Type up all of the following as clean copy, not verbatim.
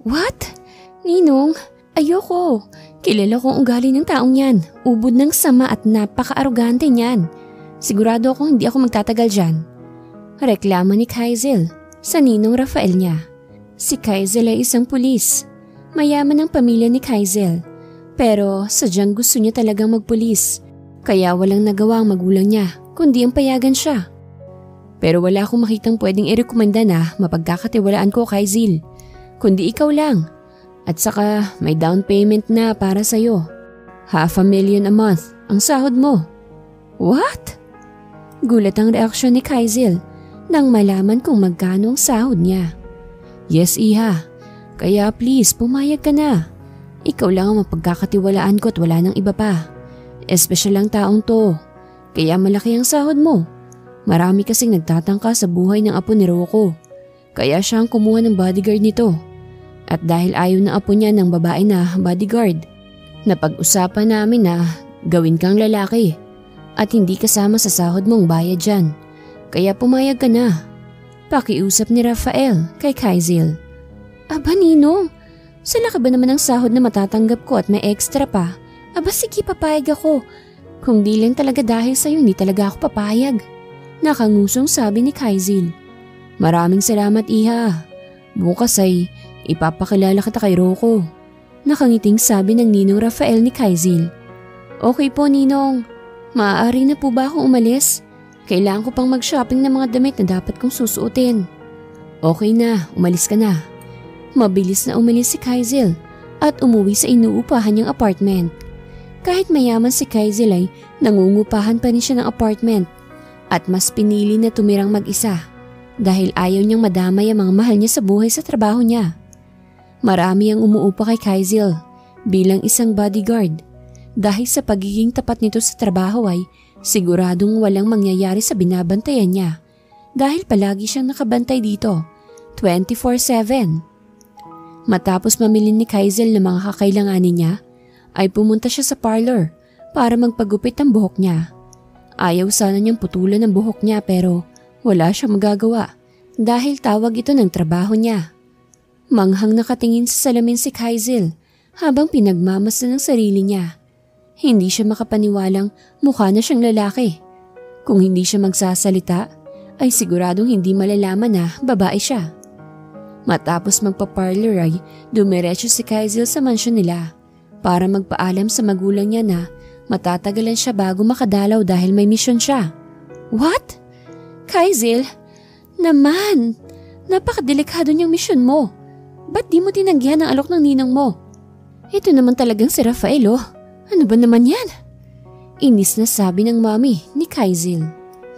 What? Ninong, ayoko. Kilala ko ang ugali ng taong yan. Ubod ng sama at napaka-arogante niyan. Sigurado akong hindi ako magtatagal dyan. Reklamo ni Kaizel sa ninong Rafael niya. Si Kaizel ay isang pulis. Mayaman ang pamilya ni Kaizel. Pero sadyang gusto niya talagang magpulis. Kaya walang nagawa ang magulang niya kundi ang payagan siya. Pero wala akong makitang pwedeng irekomenda na mapagkakatiwalaan ko, Kaizel. Kundi ikaw lang. At saka may down payment na para sa'yo. $500,000 a month ang sahod mo. What? Gulat ang reaksyon ni Kaizel nang malaman kung magkano ang sahod niya. Yes, iha. Kaya please, pumayag ka na. Ikaw lang ang mapagkakatiwalaan ko at wala nang iba pa. Espesyal ang taong to. Kaya malaki ang sahod mo. Marami kasing nagtatangka sa buhay ng apo ni Rocco. Kaya siya ang kumuha ng bodyguard nito. At dahil ayaw ng apo niya ng babae na bodyguard, napag-usapan namin na gawin kang lalaki at hindi kasama sa sahod mong bayad dyan. Kaya pumayag ka na. Pakiusap ni Rafael kay Kaizel. Aba Ninong, sa laki ba naman ang sahod na matatanggap ko at may extra pa? Aba sige, papayag ako. Kung di lang talaga dahil sa'yo, hindi talaga ako papayag. Nakangusong sabi ni Kaizel. Maraming salamat, iha. Bukas ay ipapakilala kita kay Rocco. Nakangiting sabi ng ninong Rafael ni Kaizel. Okay po, Ninong. Maaari na po ba akong umalis? Kailangan ko pang mag-shopping ng mga damit na dapat kong susuotin. Okay na, umalis ka na. Mabilis na umalis si Kaizel at umuwi sa inuupahan niyang apartment. Kahit mayaman si Kaizel ay nangungupahan pa rin siya ng apartment at mas pinili na tumirang mag-isa dahil ayaw niyang madamay ang mga mahal niya sa buhay sa trabaho niya. Marami ang umuupa kay Kaizel bilang isang bodyguard dahil sa pagiging tapat nito sa trabaho ay siguradong walang mangyayari sa binabantayan niya dahil palagi siyang nakabantay dito 24/7. Matapos mamili ni Kaizel ng mga kakailanganin niya, ay pumunta siya sa parlor para magpagupit ng buhok niya. Ayaw sana niyang putulan ng buhok niya pero wala siyang magagawa dahil tawag ito ng trabaho niya. Manghang nakatingin sa salamin si Kaizel habang pinagmamasdan ng sarili niya. Hindi siya makapaniwalang mukha na siyang lalaki. Kung hindi siya magsasalita, ay siguradong hindi malalaman na babae siya. Matapos magpa-parlor ay dumiretso si Kaizel sa mansyon nila para magpaalam sa magulang niya na matatagalan siya bago makadalaw dahil may misyon siya. What? Kaizel? Naman! Napakadelikado niyang misyon mo. Ba't di mo tinanggihan ang alok ng ninang mo? Ito naman talagang si Rafael oh. Ano ba naman yan? Inis na sabi ng mami ni Kaizel.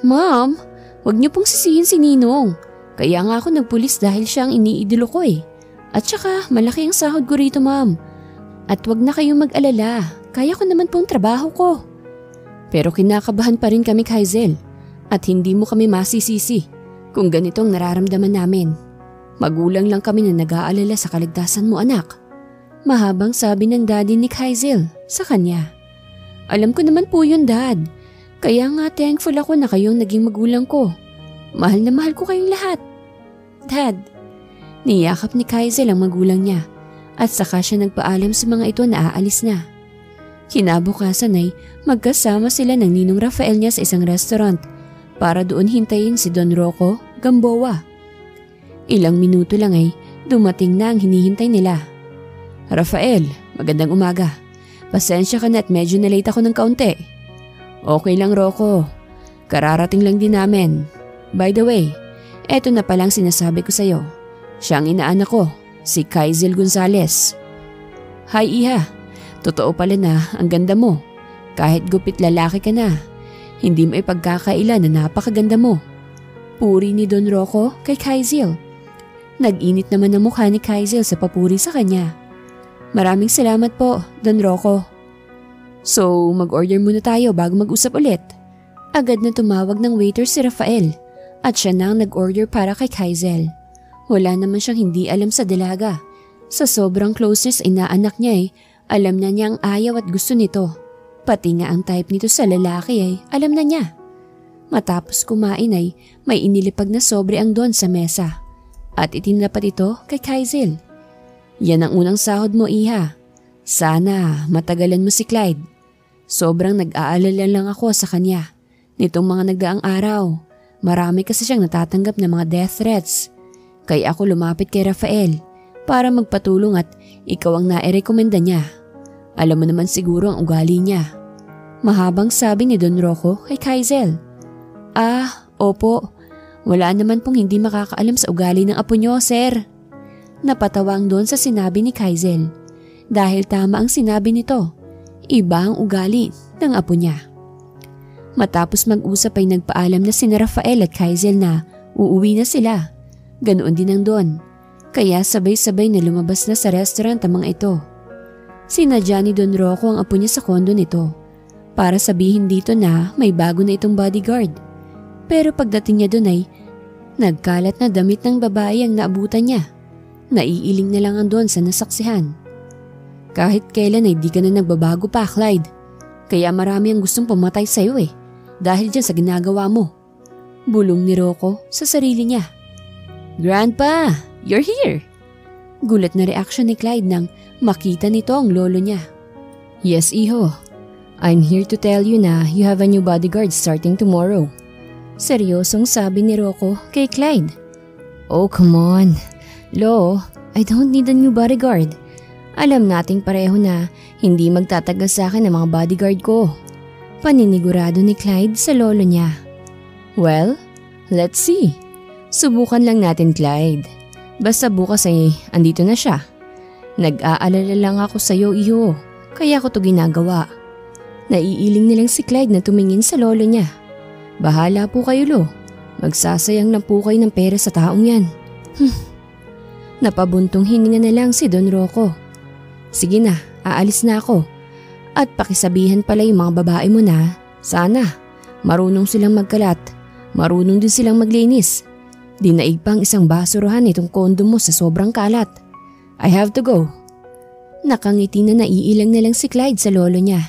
Ma'am, wag niyo pong sisihin si Ninong. Kaya nga ako nagpulis dahil siya ang iniidolo ko eh. At saka malaki ang sahod ko rito, ma'am. At wag na kayong mag-alala, kaya ko naman pong trabaho ko. Pero kinakabahan pa rin kami, Kaizel. At hindi mo kami masisisi kung ganitong nararamdaman namin. Magulang lang kami na nag-aalala sa kaligtasan mo, anak. Mahabang sabi ng daddy ni Kaizel sa kanya. Alam ko naman po yun, dad. Kaya nga thankful ako na kayong naging magulang ko. Mahal na mahal ko kayong lahat. Dad, niyakap ni Kaizel ang magulang niya at saka siya nagpaalam sa mga ito na aalis na. Kinabukasan ay magkasama sila ng ninong Rafael niya sa isang restaurant para doon hintayin si Don Rocco Gamboa. Ilang minuto lang ay dumating na ang hinihintay nila. Rafael, magandang umaga. Pasensya ka na at medyo na-late ako ng kaunti. Okay lang, Rocco. Kararating lang din namin. By the way, eto na palang sinasabi ko sa'yo. Siya ang inaanak ko, si Kaizel Gonzalez. Hi, iha. Totoo pala na ang ganda mo. Kahit gupit lalaki ka na, hindi mo ipagkakaila na napakaganda mo. Puri ni Don Rocco kay Kaizel. Nag-init naman ang mukha ni Kaizel sa papuri sa kanya. Maraming salamat po, Don Rocco. So, mag-order muna tayo bago mag-usap ulit. Agad na tumawag ng waiter si Rafael at siya na ang nag-order para kay Kaizel. Wala naman siyang hindi alam sa dalaga. Sa sobrang closeness inaanak niya ay alam na niya ang ayaw at gusto nito. Pati nga ang type nito sa lalaki ay alam na niya. Matapos kumain ay may inilipag na sobre ang doon sa mesa at itinapat ito kay Kaizel. Yan ang unang sahod mo, iha. Sana matagalan mo si Clyde. Sobrang nag-aalala lang ako sa kanya. Nitong mga nagdaang araw, marami kasi siyang natatanggap ng mga death threats. Kaya ako lumapit kay Rafael para magpatulong at ikaw ang nairekomenda niya. Alam mo naman siguro ang ugali niya. Mahabang sabi ni Don Rocco kay Kaizel. Opo. Wala naman pong hindi makakaalam sa ugali ng apo niyo, sir. Napatawang doon sa sinabi ni Kaizel. Dahil tama ang sinabi nito. Iba ang ugali ng apo niya. Matapos mag-usap ay nagpaalam na sina Rafael at Kaizel na uuwi na sila. Ganoon din ang Don. Kaya sabay-sabay na lumabas na sa restaurant ang mga ito. Sinadya ni Don Rocco ang apo niya sa kondo nito para sabihin dito na may bago na itong bodyguard. Pero pagdating niya doon ay nagkalat na damit ng babae ang naabutan niya. Naiiling na lang ang Don sa nasaksihan. Kahit kailan ay di ka na nagbabago pa, Clyde. Kaya marami ang gustong pumatay sa'yo dahil dyan sa ginagawa mo. Bulong ni Rocco sa sarili niya. Grandpa, you're here! Gulat na reaksyon ni Clyde nang makita nito ang lolo niya. Yes, iho. I'm here to tell you na you have a new bodyguard starting tomorrow. Seryosong sabi ni Rocco kay Clyde. Oh, come on. Lo, I don't need a new bodyguard. Alam nating pareho na hindi magtatagal sa akin ang mga bodyguard ko. Paninigurado ni Clyde sa lolo niya. Well, let's see. Subukan lang natin, Clyde. Basta bukas ay andito na siya. Nag-aalala lang ako sa iyo, iho. Kaya ko to ginagawa. Naiiling nilang si Clyde na tumingin sa lolo niya. Bahala po kayo, lo. Magsasayang lang po kayo ng pera sa taong yan. Napabuntong hininga na lang si Don Rocco. Sige na, aalis na ako. At pakisabihan pala yung mga babae mo na, sana, marunong silang magkalat, marunong din silang maglinis. Dinaig pang isang basuruhan itong kondo mo sa sobrang kalat. I have to go. Nakangiti na naiilang na lang si Clyde sa lolo niya.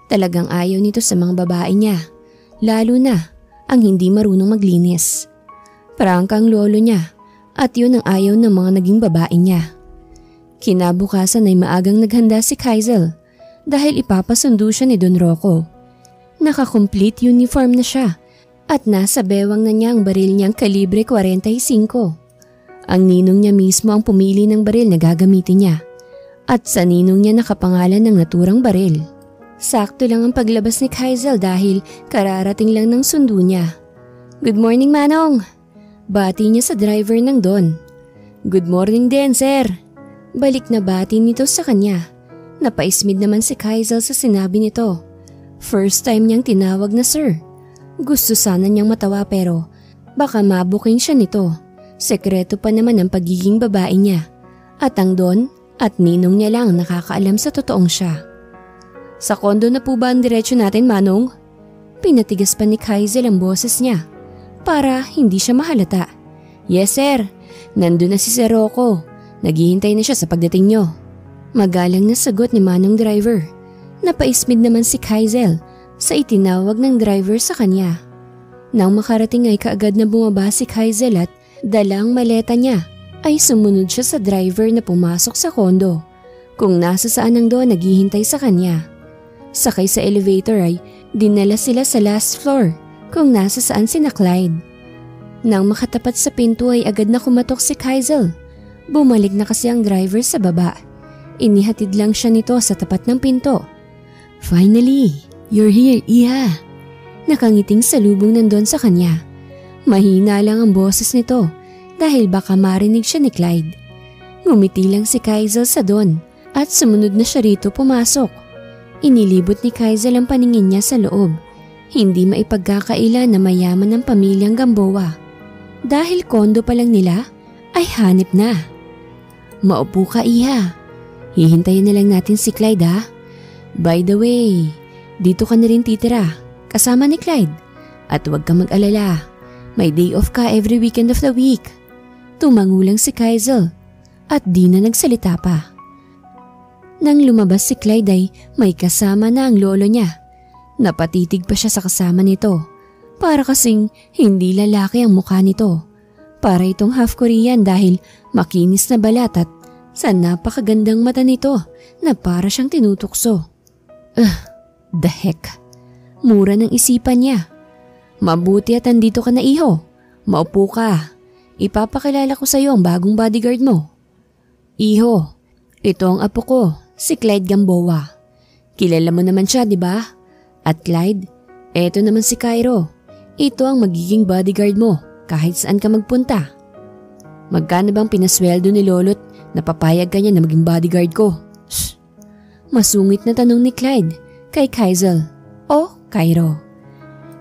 Talagang ayaw nito sa mga babae niya, lalo na ang hindi marunong maglinis. Prangka ang lolo niya at yun ang ayaw ng mga naging babae niya. Kinabukasan ay maagang naghanda si Kaizel dahil ipapasundo siya ni Don Rocco. Naka-complete uniform na siya at nasa bewang na niya ang baril niyang kalibre 45. Ang ninong niya mismo ang pumili ng baril na gagamitin niya at sa ninong niya nakapangalan ng naturang baril. Sakto lang ang paglabas ni Kaizel dahil kararating lang ng sundo niya. Good morning, Manong! Bati niya sa driver ng Don. Good morning din, sir! Balik na bati nito sa kanya. Napaismid naman si Kaizel sa sinabi nito. First time niyang tinawag na sir. Gusto sana niyang matawa pero baka mabuking siya nito. Sekreto pa naman ang pagiging babae niya. At ang Don at ninong niya lang nakakaalam sa totoong siya. Sa kondo na po ba ang diretsyo natin, Manong? Pinatigas pa ni Kaizel ang boses niya para hindi siya mahalata. Yes, sir. Nandun na si Sir Rocco. Naghihintay na siya sa pagdating niyo. Magalang na sagot ni Manong driver. Napaismid naman si Kaizel sa itinawag ng driver sa kanya. Nang makarating ay kaagad na bumaba si Kaizel at dalang maleta niya ay sumunod siya sa driver na pumasok sa kondo kung nasa saan ang Don naghihintay sa kanya. Sakay sa elevator ay dinala sila sa last floor kung nasa saan sina Clyde. Nang makatapat sa pinto ay agad na kumatok si Kaizel. Bumalik na kasi ang driver sa baba. Inihatid lang siya nito sa tapat ng pinto. Finally, you're here, Iha. Nakangiting salubong ng Don sa kanya. Mahina lang ang boses nito dahil baka marinig siya ni Clyde. Ngumiti lang si Kaizel sa Don at sumunod na siya rito pumasok. Inilibot ni Kaizel ang paningin niya sa loob. Hindi maipagkakaila na mayaman ang pamilyang Gamboa. Dahil kondo pa lang nila ay hanip na. Maupo ka, Iha. Hihintayin na lang natin si Clyde, ha? By the way, dito ka na rin titira kasama ni Clyde. At huwag ka mag-alala, may day off ka every weekend of the week. Tumangulang si Kaizel at di na nagsalita pa. Nang lumabas si Clyde ay may kasama na ang lolo niya. Napatitig pa siya sa kasama nito. Para kasing hindi lalaki ang mukha nito. Para itong half Korean dahil makinis na balat at sa napakagandang mata nito na para siyang tinutukso. The heck. Mura ng isipan niya. Mabuti at andito ka na, iho. Maupo ka. Ipapakilala ko sa iyo ang bagong bodyguard mo. Iho, ito ang apo ko, si Clyde Gamboa. Kilala mo naman siya, di ba? At Clyde, eto naman si Cairo. Ito ang magiging bodyguard mo kahit saan ka magpunta. Magkano bang pinasweldo ni Lolo't napapayag ka niya na maging bodyguard ko? Shh! Masungit na tanong ni Clyde kay Kaizel. Cairo.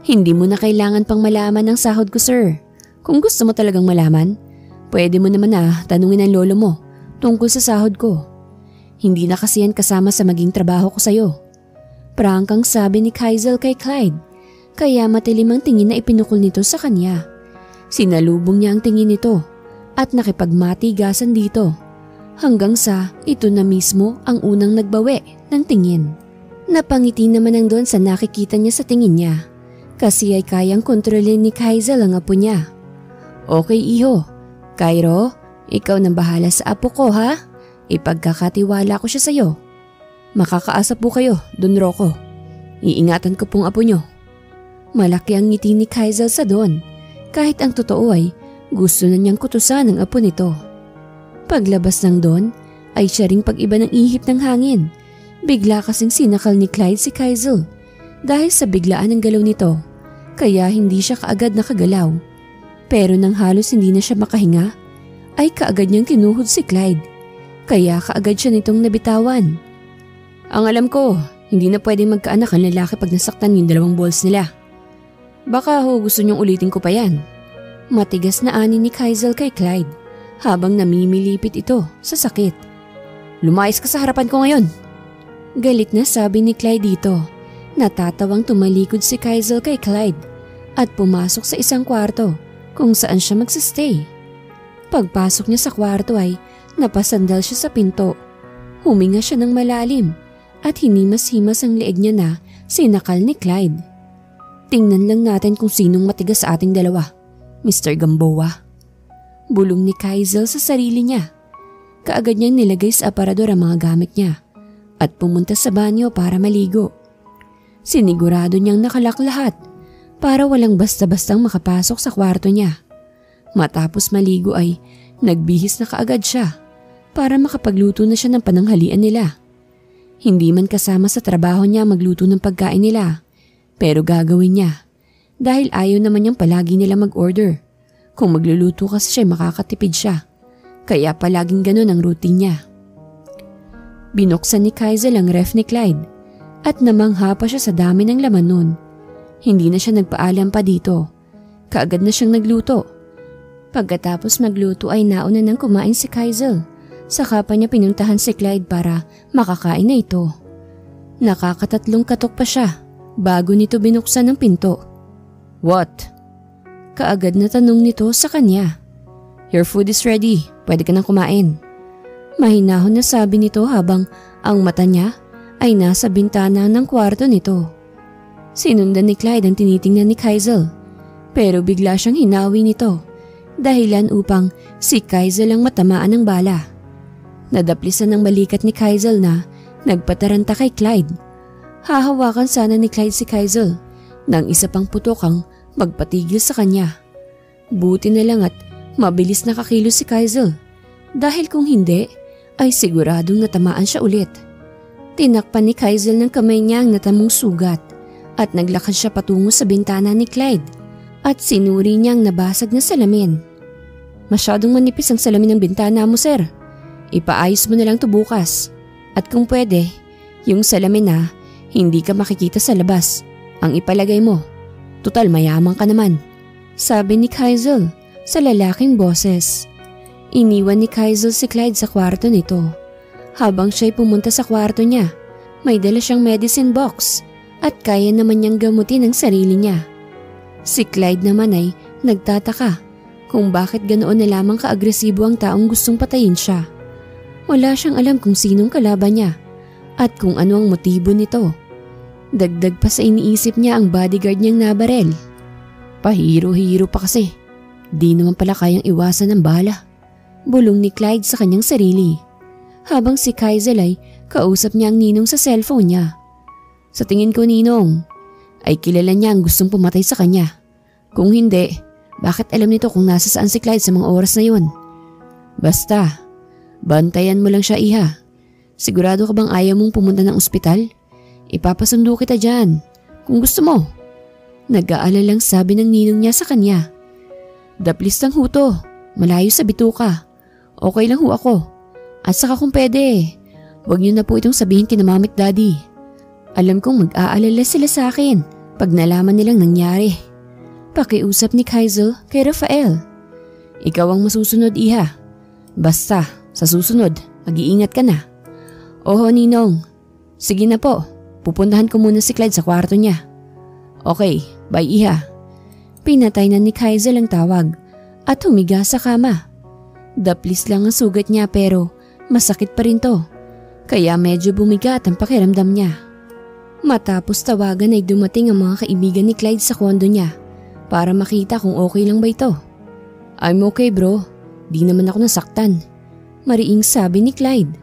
Hindi mo na kailangan pang malaman ang sahod ko, sir. Kung gusto mo talagang malaman, pwede mo naman tanungin ang lolo mo tungkol sa sahod ko. Hindi na kasi yan kasama sa maging trabaho ko sa'yo. Prangkang sabi ni Kaizel kay Clyde, kaya matilim ang tingin na ipinukol nito sa kanya. Sinalubong niya ang tingin nito at nakipagmatigasan dito hanggang sa ito na mismo ang unang nagbawi ng tingin. Napangiti naman ang Don sa nakikita niya sa tingin niya kasi ay kayang kontrolin ni Kaizel ang apo niya. Okay, iho. Cairo, ikaw nang bahala sa apo ko, ha? Ipagkakatiwala ko siya sa'yo. Makakaasa po kayo, Don Rocco. Iingatan ko pong apo niyo. Malaki ang ngiti ni Kaizel sa Don kahit ang totoo ay gusto na niyang kutusan ang apo nito. Paglabas ng Don ay siya ring pag-iba ng ihip ng hangin. Bigla kasing sinakal ni Clyde si Kaizel dahil sa biglaan ng galaw nito kaya hindi siya kaagad nakagalaw. Pero nang halos hindi na siya makahinga ay kaagad niyang tinuhod si Clyde kaya kaagad siya nitong nabitawan. Ang alam ko, hindi na pwedeng magkaanak ang lalaki pag nasaktan yung dalawang balls nila. Baka gusto niyong ulitin ko pa yan. Matigas na ani ni Kaizel kay Clyde habang namimilipit ito sa sakit. Lumayas ka sa harapan ko ngayon. Galit na sabi ni Clyde dito. Natatawang tumalikod si Kaizel kay Clyde at pumasok sa isang kwarto kung saan siya magsistay. Pagpasok niya sa kwarto ay napasandal siya sa pinto. Huminga siya ng malalim at hinimas-himas ang leeg niya na sinakal ni Clyde. Tingnan lang natin kung sinong matigas sa ating dalawa, Mr. Gamboa. Bulong ni Kaizel sa sarili niya. Kaagad niyang nilagay sa aparador ang mga gamit niya at pumunta sa banyo para maligo. Sinigurado niyang nakalak lahat para walang basta-bastang makapasok sa kwarto niya. Matapos maligo ay nagbihis na kaagad siya para makapagluto na siya ng pananghalian nila. Hindi man kasama sa trabaho niya magluto ng pagkain nila, pero gagawin niya dahil ayaw naman niyang palagi nila mag-order. Kung magluluto kasi siya makakatipid siya, kaya palaging ganun ang routine niya. Binuksan ni Kaizel ang ref ni Clyde at namangha pa siya sa dami ng laman nun. Hindi na siya nagpaalam pa dito. Kaagad na siyang nagluto. Pagkatapos magluto ay nauna nang kumain si Kaizel. Saka pa niya pinuntahan si Clyde para makakain na ito. Nakakatatlong katok pa siya bago nito binuksan ang pinto. What? Kaagad na tanong nito sa kanya. Your food is ready. Pwede ka nang kumain. Mahinahon na sabi nito habang ang mata niya ay nasa bintana ng kwarto nito. Sinundan ni Clyde ang tinitingnan ni Kaizel pero bigla siyang hinawi nito dahilan upang si Kaizel ang matamaan ng bala. Nadaplisan ng balikat ni Kaizel na nagpataranta kay Clyde. Hahawakan sana ni Clyde si Kaizel nang isa pang putok ang magpatigil sa kanya. Buti na lang at mabilis nakakilos si Kaizel dahil kung hindi ay siguradong natamaan siya ulit. Tinakpan ni Kaizel ng kamay niya ang natamong sugat at naglakad siya patungo sa bintana ni Clyde at sinuri niya ang nabasag na salamin. Masyadong manipis ang salamin ng bintana mo, sir. Ipaayos mo na lang to bukas. At kung pwede, yung salamin na hindi ka makikita sa labas ang ipalagay mo. Tutal mayaman ka naman, sabi ni Kaizel sa lalaking boses. Iniwan ni Kaizel si Clyde sa kwarto nito. Habang siya'y pumunta sa kwarto niya, may dala siyang medicine box at kaya naman niyang gamutin ang sarili niya. Si Clyde naman ay nagtataka kung bakit ganoon na lamang kaagresibo ang taong gustong patayin siya. Wala siyang alam kung sinong kalaban niya at kung ano ang motibo nito. Dagdag pa sa iniisip niya ang bodyguard niyang nabarel. Pahiro-hiro pa kasi. Di naman pala kayang iwasan ng bala. Bulong ni Clyde sa kanyang sarili. habang si Kaizel ay kausap niya ang ninong sa cellphone niya. Sa tingin ko, Ninong, ay kilala niya ang gustong pumatay sa kanya. Kung hindi, bakit alam nito kung nasa saan si Clyde sa mga oras na yun? Basta, bantayan mo lang siya, Iha. Sigurado ka bang ayaw mong pumunta ng ospital? Ipapasundo kita dyan, kung gusto mo. Nag-aalalang sabi ng ninong niya sa kanya. Daplis lang ho to, malayo sa bituka. Okay lang ho ako. At saka kung pwede, huwag niyo na po itong sabihin kina Mami at Daddy. Alam kong mag-aalala sila sa akin pag nalaman nilang nangyari. Pakiusap ni Kaizel kay Rafael. Ikaw ang masusunod, Iha. Basta, sa susunod, mag-iingat ka na. Oho, Ninong. Sige na po, pupuntahan ko muna si Clyde sa kwarto niya. Okay, bye, Iha. Pinatay na ni Kaizel ang tawag at humiga sa kama. Daplis lang ang sugat niya pero masakit pa rin to, kaya medyo bumigat ang pakiramdam niya. Matapos tawagan ay dumating ang mga kaibigan ni Clyde sa kondo niya para makita kung okay lang ba ito. I'm okay bro, di naman ako nasaktan, mariing sabi ni Clyde.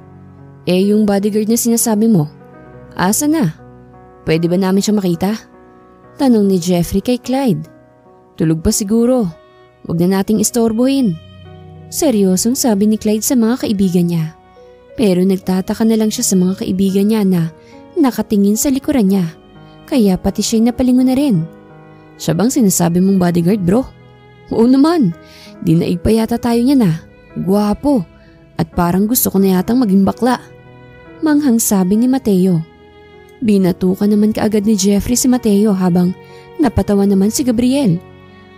Yung bodyguard na sinasabi mo, asa na? Pwede ba namin siya makita? Tanong ni Jeffrey kay Clyde. Tulog pa siguro, wag na nating istorbohin. Seryosong sabi ni Clyde sa mga kaibigan niya. Pero nagtataka na lang siya sa mga kaibigan niya na nakatingin sa likuran niya. Kaya pati siya'y napalingon na rin. Siya bang sinasabi mong bodyguard bro? Oo naman, dinaig pa yata tayo niya na. Gwapo at parang gusto ko na yatang maging bakla. Manghang sabi ni Mateo. Binatukan naman kaagad ni Jeffrey si Mateo habang napatawa naman si Gabriel.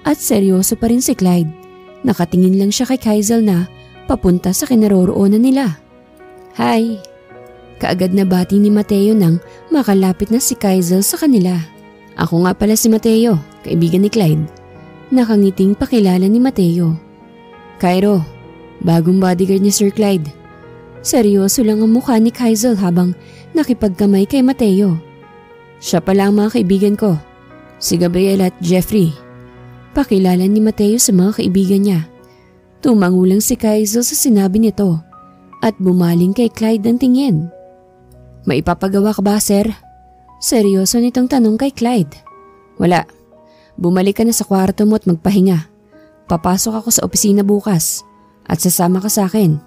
At seryoso pa rin si Clyde. Nakatingin lang siya kay Kaizel na papunta sa kinaroroonan nila. Hi! Kaagad na bati ni Mateo nang makalapit na si Kaizel sa kanila. Ako nga pala si Mateo, kaibigan ni Clyde. Nakangiting pakilala ni Mateo. Cairo, bagong bodyguard ni Sir Clyde. Seryoso lang ang mukha ni Kaizel habang nakipagkamay kay Mateo. Siya pala ang mga kaibigan ko, si Gabriel at Jeffrey. Pakilala ni Mateo sa mga kaibigan niya. Tumangulang si Kaizel sa sinabi nito at bumaling kay Clyde ng tingin. Maipapagawa ka ba, sir? Seryoso nitong tanong kay Clyde. Wala. Bumalik ka na sa kwarto mo at magpahinga. Papasok ako sa opisina bukas at sasama ka sa akin.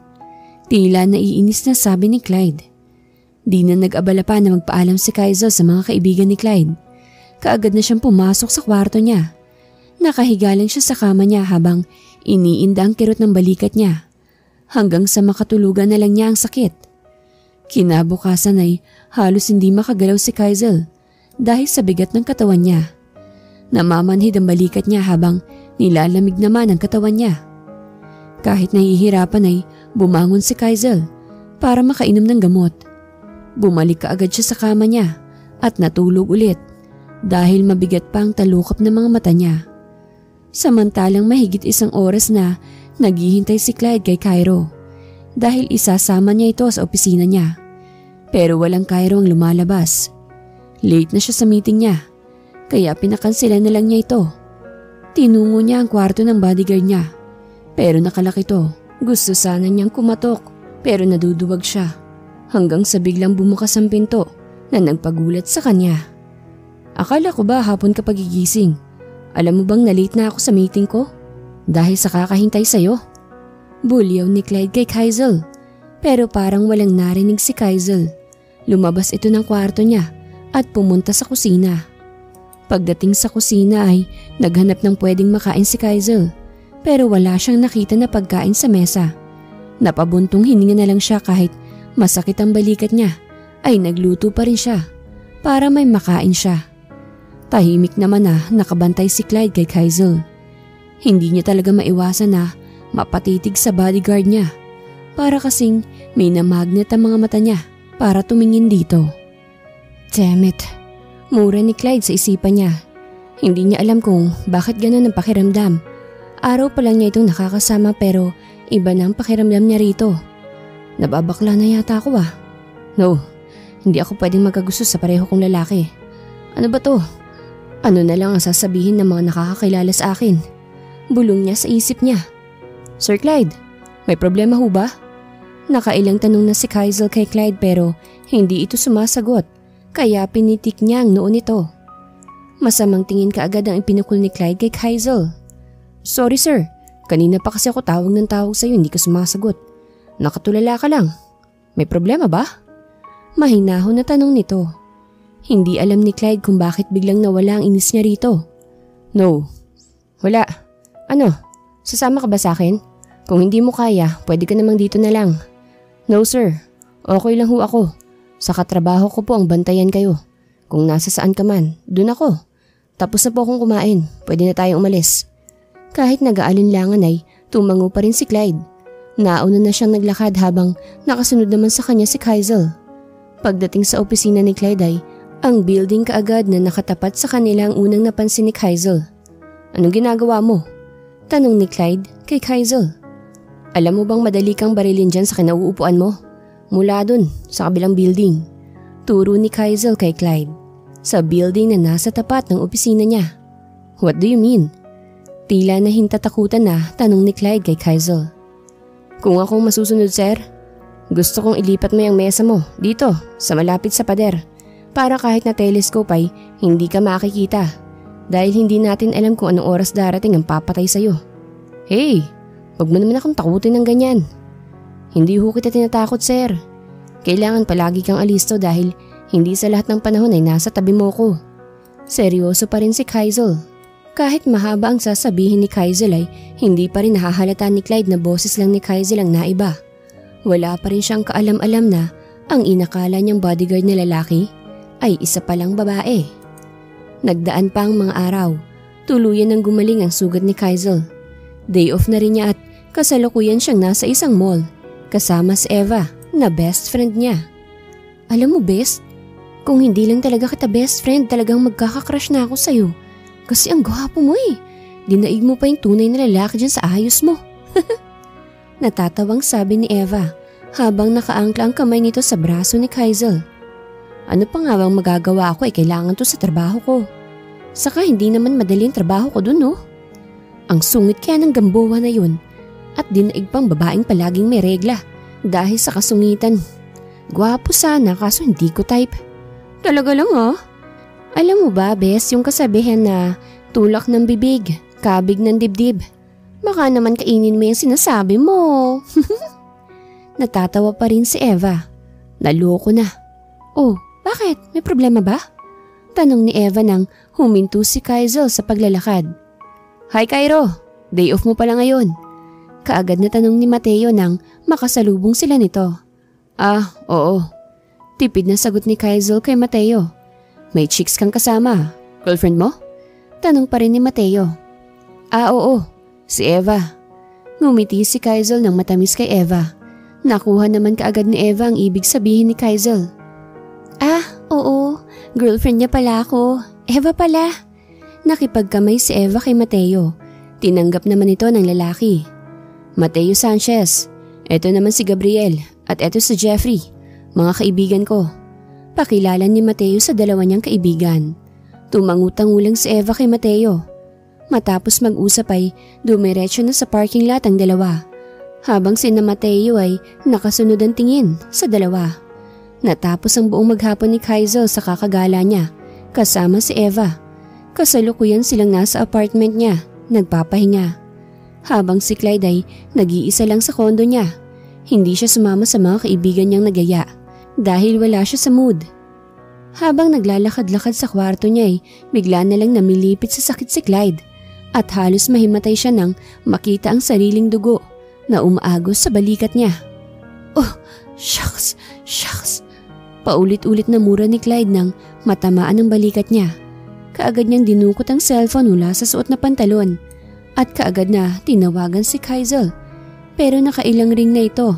Tila naiinis na sabi ni Clyde. Di na nag-abala pa na magpaalam si Kaizel sa mga kaibigan ni Clyde. Kaagad na siyang pumasok sa kwarto niya. Nakahiga lang siya sa kama niya habang iniinda ang kirot ng balikat niya. Hanggang sa makatulugan na lang niya ang sakit. Kinabukasan ay halos hindi makagalaw si Kaizel dahil sa bigat ng katawan niya. Namamanhid ang balikat niya habang nilalamig naman ang katawan niya. Kahit nahihirapan ay bumangon si Kaizel para makainom ng gamot. Bumalik kaagad siya sa kama niya at natulog ulit dahil mabigat pa ang talukap ng mga mata niya. Samantalang mahigit 1 oras na naghihintay si Clyde kay Cairo dahil isasama niya ito sa opisina niya. Pero walang Cairo ang lumalabas. Late na siya sa meeting niya kaya pinakansela na lang niya ito. Tinungo niya ang kwarto ng bodyguard niya pero nakalak ito. Gusto sana niyang kumatok pero naduduwag siya hanggang sa biglang bumukas ang pinto na nagpagulat sa kanya. Akala ko ba hapon ka pagigising? Alam mo bang na-late na ako sa meeting ko? Dahil sa kakahintay sa'yo. Bulyaw ni Clyde kay Kaizel. Pero parang walang narinig si Kaizel. Lumabas ito ng kwarto niya at pumunta sa kusina. Pagdating sa kusina ay naghanap ng pwedeng makain si Kaizel. Pero wala siyang nakita na pagkain sa mesa. Napabuntong hininga na lang siya kahit masakit ang balikat niya. Ay nagluto pa rin siya para may makain siya. Tahimik naman na nakabantay si Clyde kay Kaizel. Hindi niya talaga maiwasan na mapatitig sa bodyguard niya. Para kasing may namagnet ang mga mata niya para tumingin dito. Damn it. Mura ni Clyde sa isipan niya. Hindi niya alam kung bakit ganun ang pakiramdam. Araw pa lang niya itong nakakasama pero iba na ang pakiramdam niya rito. Nababakla na yata ako ah. No, hindi ako pwedeng magkagusto sa pareho kong lalaki. Ano ba to? Ano na lang ang sasabihin ng mga nakakakilala sa akin? Bulong niya sa isip niya. Sir Clyde, may problema ho ba? Nakailang tanong na si Kaizel kay Clyde pero hindi ito sumasagot kaya pinitik niya ang noo nito. Masamang tingin kaagad ang ipinukol ni Clyde kay Kaizel. Sorry sir, kanina pa kasi ako tawag ng tawag sa'yo hindi ka sumasagot. Nakatulala ka lang. May problema ba? Mahinahon na tanong nito. Hindi alam ni Clyde kung bakit biglang nawala ang inis niya rito. No, wala. Ano, sasama ka ba sa akin? Kung hindi mo kaya, pwede ka namang dito na lang. No sir, okay lang ho ako. Sa katrabaho ko po ang bantayan kayo. Kung nasa saan ka man, dun ako. Tapos na po akong kumain, pwede na tayong umalis. Kahit nag-aalinlangan ay tumango pa rin si Clyde. Nauna na siyang naglakad habang nakasunod naman sa kanya si Kaizel. Pagdating sa opisina ni Clyde ay ang building kaagad na nakatapat sa kanila ang unang napansin ni Kaizel. Anong ginagawa mo? Tanong ni Clyde kay Kaizel. Alam mo bang madali kang barilin dyan sa kinauupuan mo? Mula dun sa kabilang building. Turo ni Kaizel kay Clyde. Sa building na nasa tapat ng opisina niya. What do you mean? Tila na hintatakutan na tanong ni Clyde kay Kaizel. Kung akong masusunod sir, gusto kong ilipat mo yung mesa mo dito sa malapit sa pader para kahit na telescope ay hindi ka makikita dahil hindi natin alam kung anong oras darating ang papatay sa'yo. Hey, wag mo naman akong takutin ng ganyan. Hindi ho kita tinatakot sir. Kailangan palagi kang alisto dahil hindi sa lahat ng panahon ay nasa tabi mo ko. Seryoso pa rin si Kaizel. Kahit mahaba ang sasabihin ni Kaizel ay hindi pa rin nahahalata ni Clyde na boses lang ni Kaizel ang naiba. Wala pa rin siyang kaalam-alam na ang inakala niyang bodyguard na lalaki ay isa palang babae. Nagdaan pa ang mga araw, tuluyan ng gumaling ang sugat ni Kaizel. Day off na rin niya at kasalukuyan siyang nasa isang mall kasama si Eva na best friend niya. Alam mo best, kung hindi lang talaga kita best friend talagang magkakakrush na ako sa'yo. Kasi ang gwapo mo eh. Dinaig mo pa yung tunay na lalaki dyan sa ayos mo. Natatawang sabi ni Eva habang nakaangkla ang kamay nito sa braso ni Kaizel. Ano pa nga bang magagawa ko kailangan to sa trabaho ko. Saka hindi naman madaling trabaho ko dun no. Ang sungit kaya ng gamboa na yun at dinaig pang babaeng palaging may regla dahil sa kasungitan. Gwapo sana kaso hindi ko type. Talaga lang oh. Alam mo ba, bes, yung kasabihan na tulak ng bibig, kabig ng dibdib. Baka naman kainin mo yung sinasabi mo. Natatawa pa rin si Eva. Naloko na. Oh, bakit? May problema ba? Tanong ni Eva nang huminto si Kaizel sa paglalakad. Hi Cairo, day off mo pala ngayon. Kaagad na tanong ni Mateo nang makasalubong sila nito. Ah, oo. Tipid na sagot ni Kaizel kay Mateo. May chicks kang kasama, girlfriend mo? Tanong pa rin ni Mateo. Ah oo, si Eva. Ngumiti si Kaizel ng matamis kay Eva. Nakuha naman kaagad ni Eva ang ibig sabihin ni Kaizel. Ah oo, girlfriend niya pala ako. Eva pala. Nakipagkamay si Eva kay Mateo. Tinanggap naman ito ng lalaki. Mateo Sanchez, eto naman si Gabriel at eto si Jeffrey, mga kaibigan ko. Pakilala ni Mateo sa dalawa niyang kaibigan. Tumangutango lang si Eva kay Mateo. Matapos mag-usap ay dumiretso na sa parking lot ang dalawa. Habang sina Mateo ay nakasunod ang tingin sa dalawa. Natapos ang buong maghapon ni Kaizel sa kakagala niya kasama si Eva. Kasalukuyan silang nasa apartment niya, nagpapahinga. Habang si Clyde ay nag-iisa lang sa kondo niya. Hindi siya sumama sa mga kaibigan niyang nagyaya. Dahil wala siya sa mood. Habang naglalakad-lakad sa kwarto niya ay bigla na lang namilipit sa sakit si Clyde at halos mahimatay siya nang makita ang sariling dugo na umaagos sa balikat niya. Oh, shucks. Paulit-ulit na mura ni Clyde nang matamaan ang balikat niya. Kaagad niyang dinukot ang cellphone mula sa suot na pantalon at kaagad na tinawagan si Kaizel. Pero nakailang ring na ito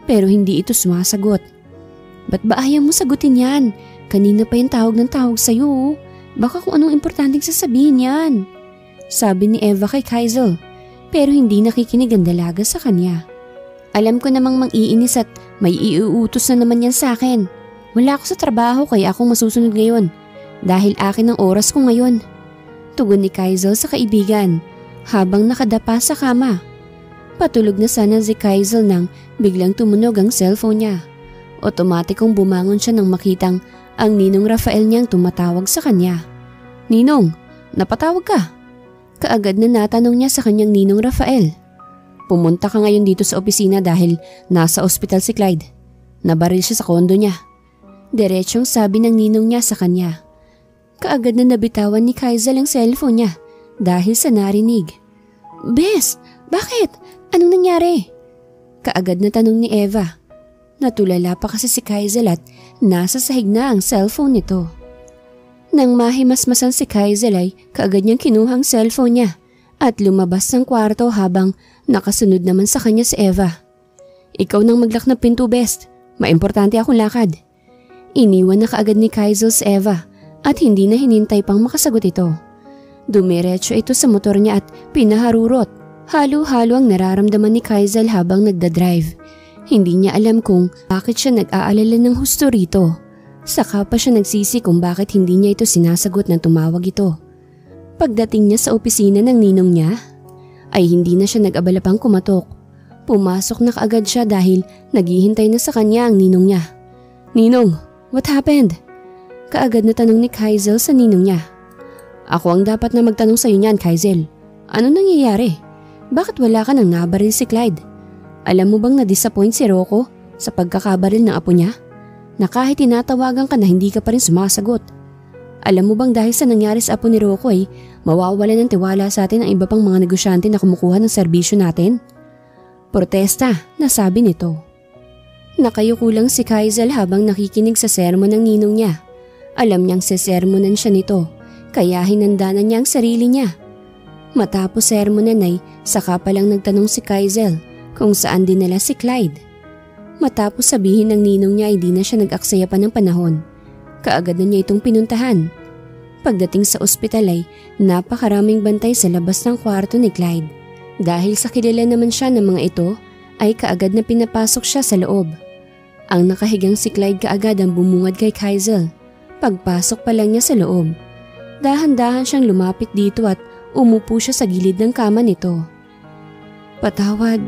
pero hindi ito sumasagot. Ba't ba ayaw mo sagutin yan? Kanina pa yung tawag ng tawag sa'yo. Baka kung anong importanteng sasabihin yan. Sabi ni Eva kay Kaizel, pero hindi nakikinig ang dalaga sa kanya. Alam ko namang mang-iinis at may iuutos na naman yan sa akin. Wala ako sa trabaho kaya akong masusunod ngayon. Dahil akin ang oras ko ngayon. Tugon ni Kaizel sa kaibigan habang nakadapa sa kama. Patulog na sana si Kaizel nang biglang tumunog ang cellphone niya. Otomatikong bumangon siya nang makitang ang Ninong Rafael niyang tumatawag sa kanya. "Ninong, napatawag ka?" Kaagad na natanong niya sa kanyang Ninong Rafael. "Pumunta ka ngayon dito sa opisina dahil nasa ospital si Clyde. Nabaril siya sa kondo niya." Diretsyong sabi ng ninong niya sa kanya. Kaagad na nabitawan ni Kaizel ang cellphone niya dahil sa narinig. "Bes, bakit? Anong nangyari?" Kaagad na tanong ni Eva. Natulala pa kasi si Kaizel at nasa sahig na ang cellphone nito. Nang mahimasmasan si Kaizel ay kaagad niyang kinuhang cellphone niya at lumabas ng kwarto habang nakasunod naman sa kanya si Eva. "Ikaw nang maglak ng pinto, Best. Maimportante akong lakad." Iniwan na kaagad ni Kaizel si Eva at hindi na hinintay pang makasagot ito. Dumiretso ito sa motor niya at pinaharurot. Halo-halo ang nararamdaman ni Kaizel habang nagdadrive. Hindi niya alam kung bakit siya nag-aalala ng husto rito. Saka pa siya nagsisi kung bakit hindi niya ito sinasagot nang tumawag ito. Pagdating niya sa opisina ng ninong niya, ay hindi na siya nag-abala pang kumatok. Pumasok na kaagad siya dahil naghihintay na sa kanya ang ninong niya. "Ninong, what happened?" Kaagad na tanong ni Kaizel sa ninong niya. "Ako ang dapat na magtanong sa iyo niyan, Kaizel. Ano nangyayari? Bakit wala ka nang nabaril si Clyde? Alam mo bang na-disappoint si Rocco sa pagkakabaril ng apo niya? Na kahit tinatawagan ka na hindi ka pa rin sumasagot. Alam mo bang dahil sa nangyari sa apo ni Rocco ay mawawala ng tiwala sa atin ang iba pang mga negosyante na kumukuha ng serbisyo natin?" Protesta na sabi nito. Nakayuko lang si Kaizel habang nakikinig sa sermon ng ninong niya. Alam niyang sesermonan siya nito, kaya hinanda na niya ang sarili niya. Matapos sermonan ay saka palang nagtanong si Kaizel kung saan dinala si Clyde. Matapos sabihin ng ninong niya ay di na siya nag-aksaya pa ng panahon. Kaagad na niya itong pinuntahan. Pagdating sa ospital ay napakaraming bantay sa labas ng kwarto ni Clyde. Dahil sa kilala naman siya ng mga ito ay kaagad na pinapasok siya sa loob. Ang nakahigang si Clyde kaagad ang bumungad kay Kaizel. Pagpasok pa lang niya sa loob, dahan-dahan siyang lumapit dito at umupo siya sa gilid ng kama nito. "Patawad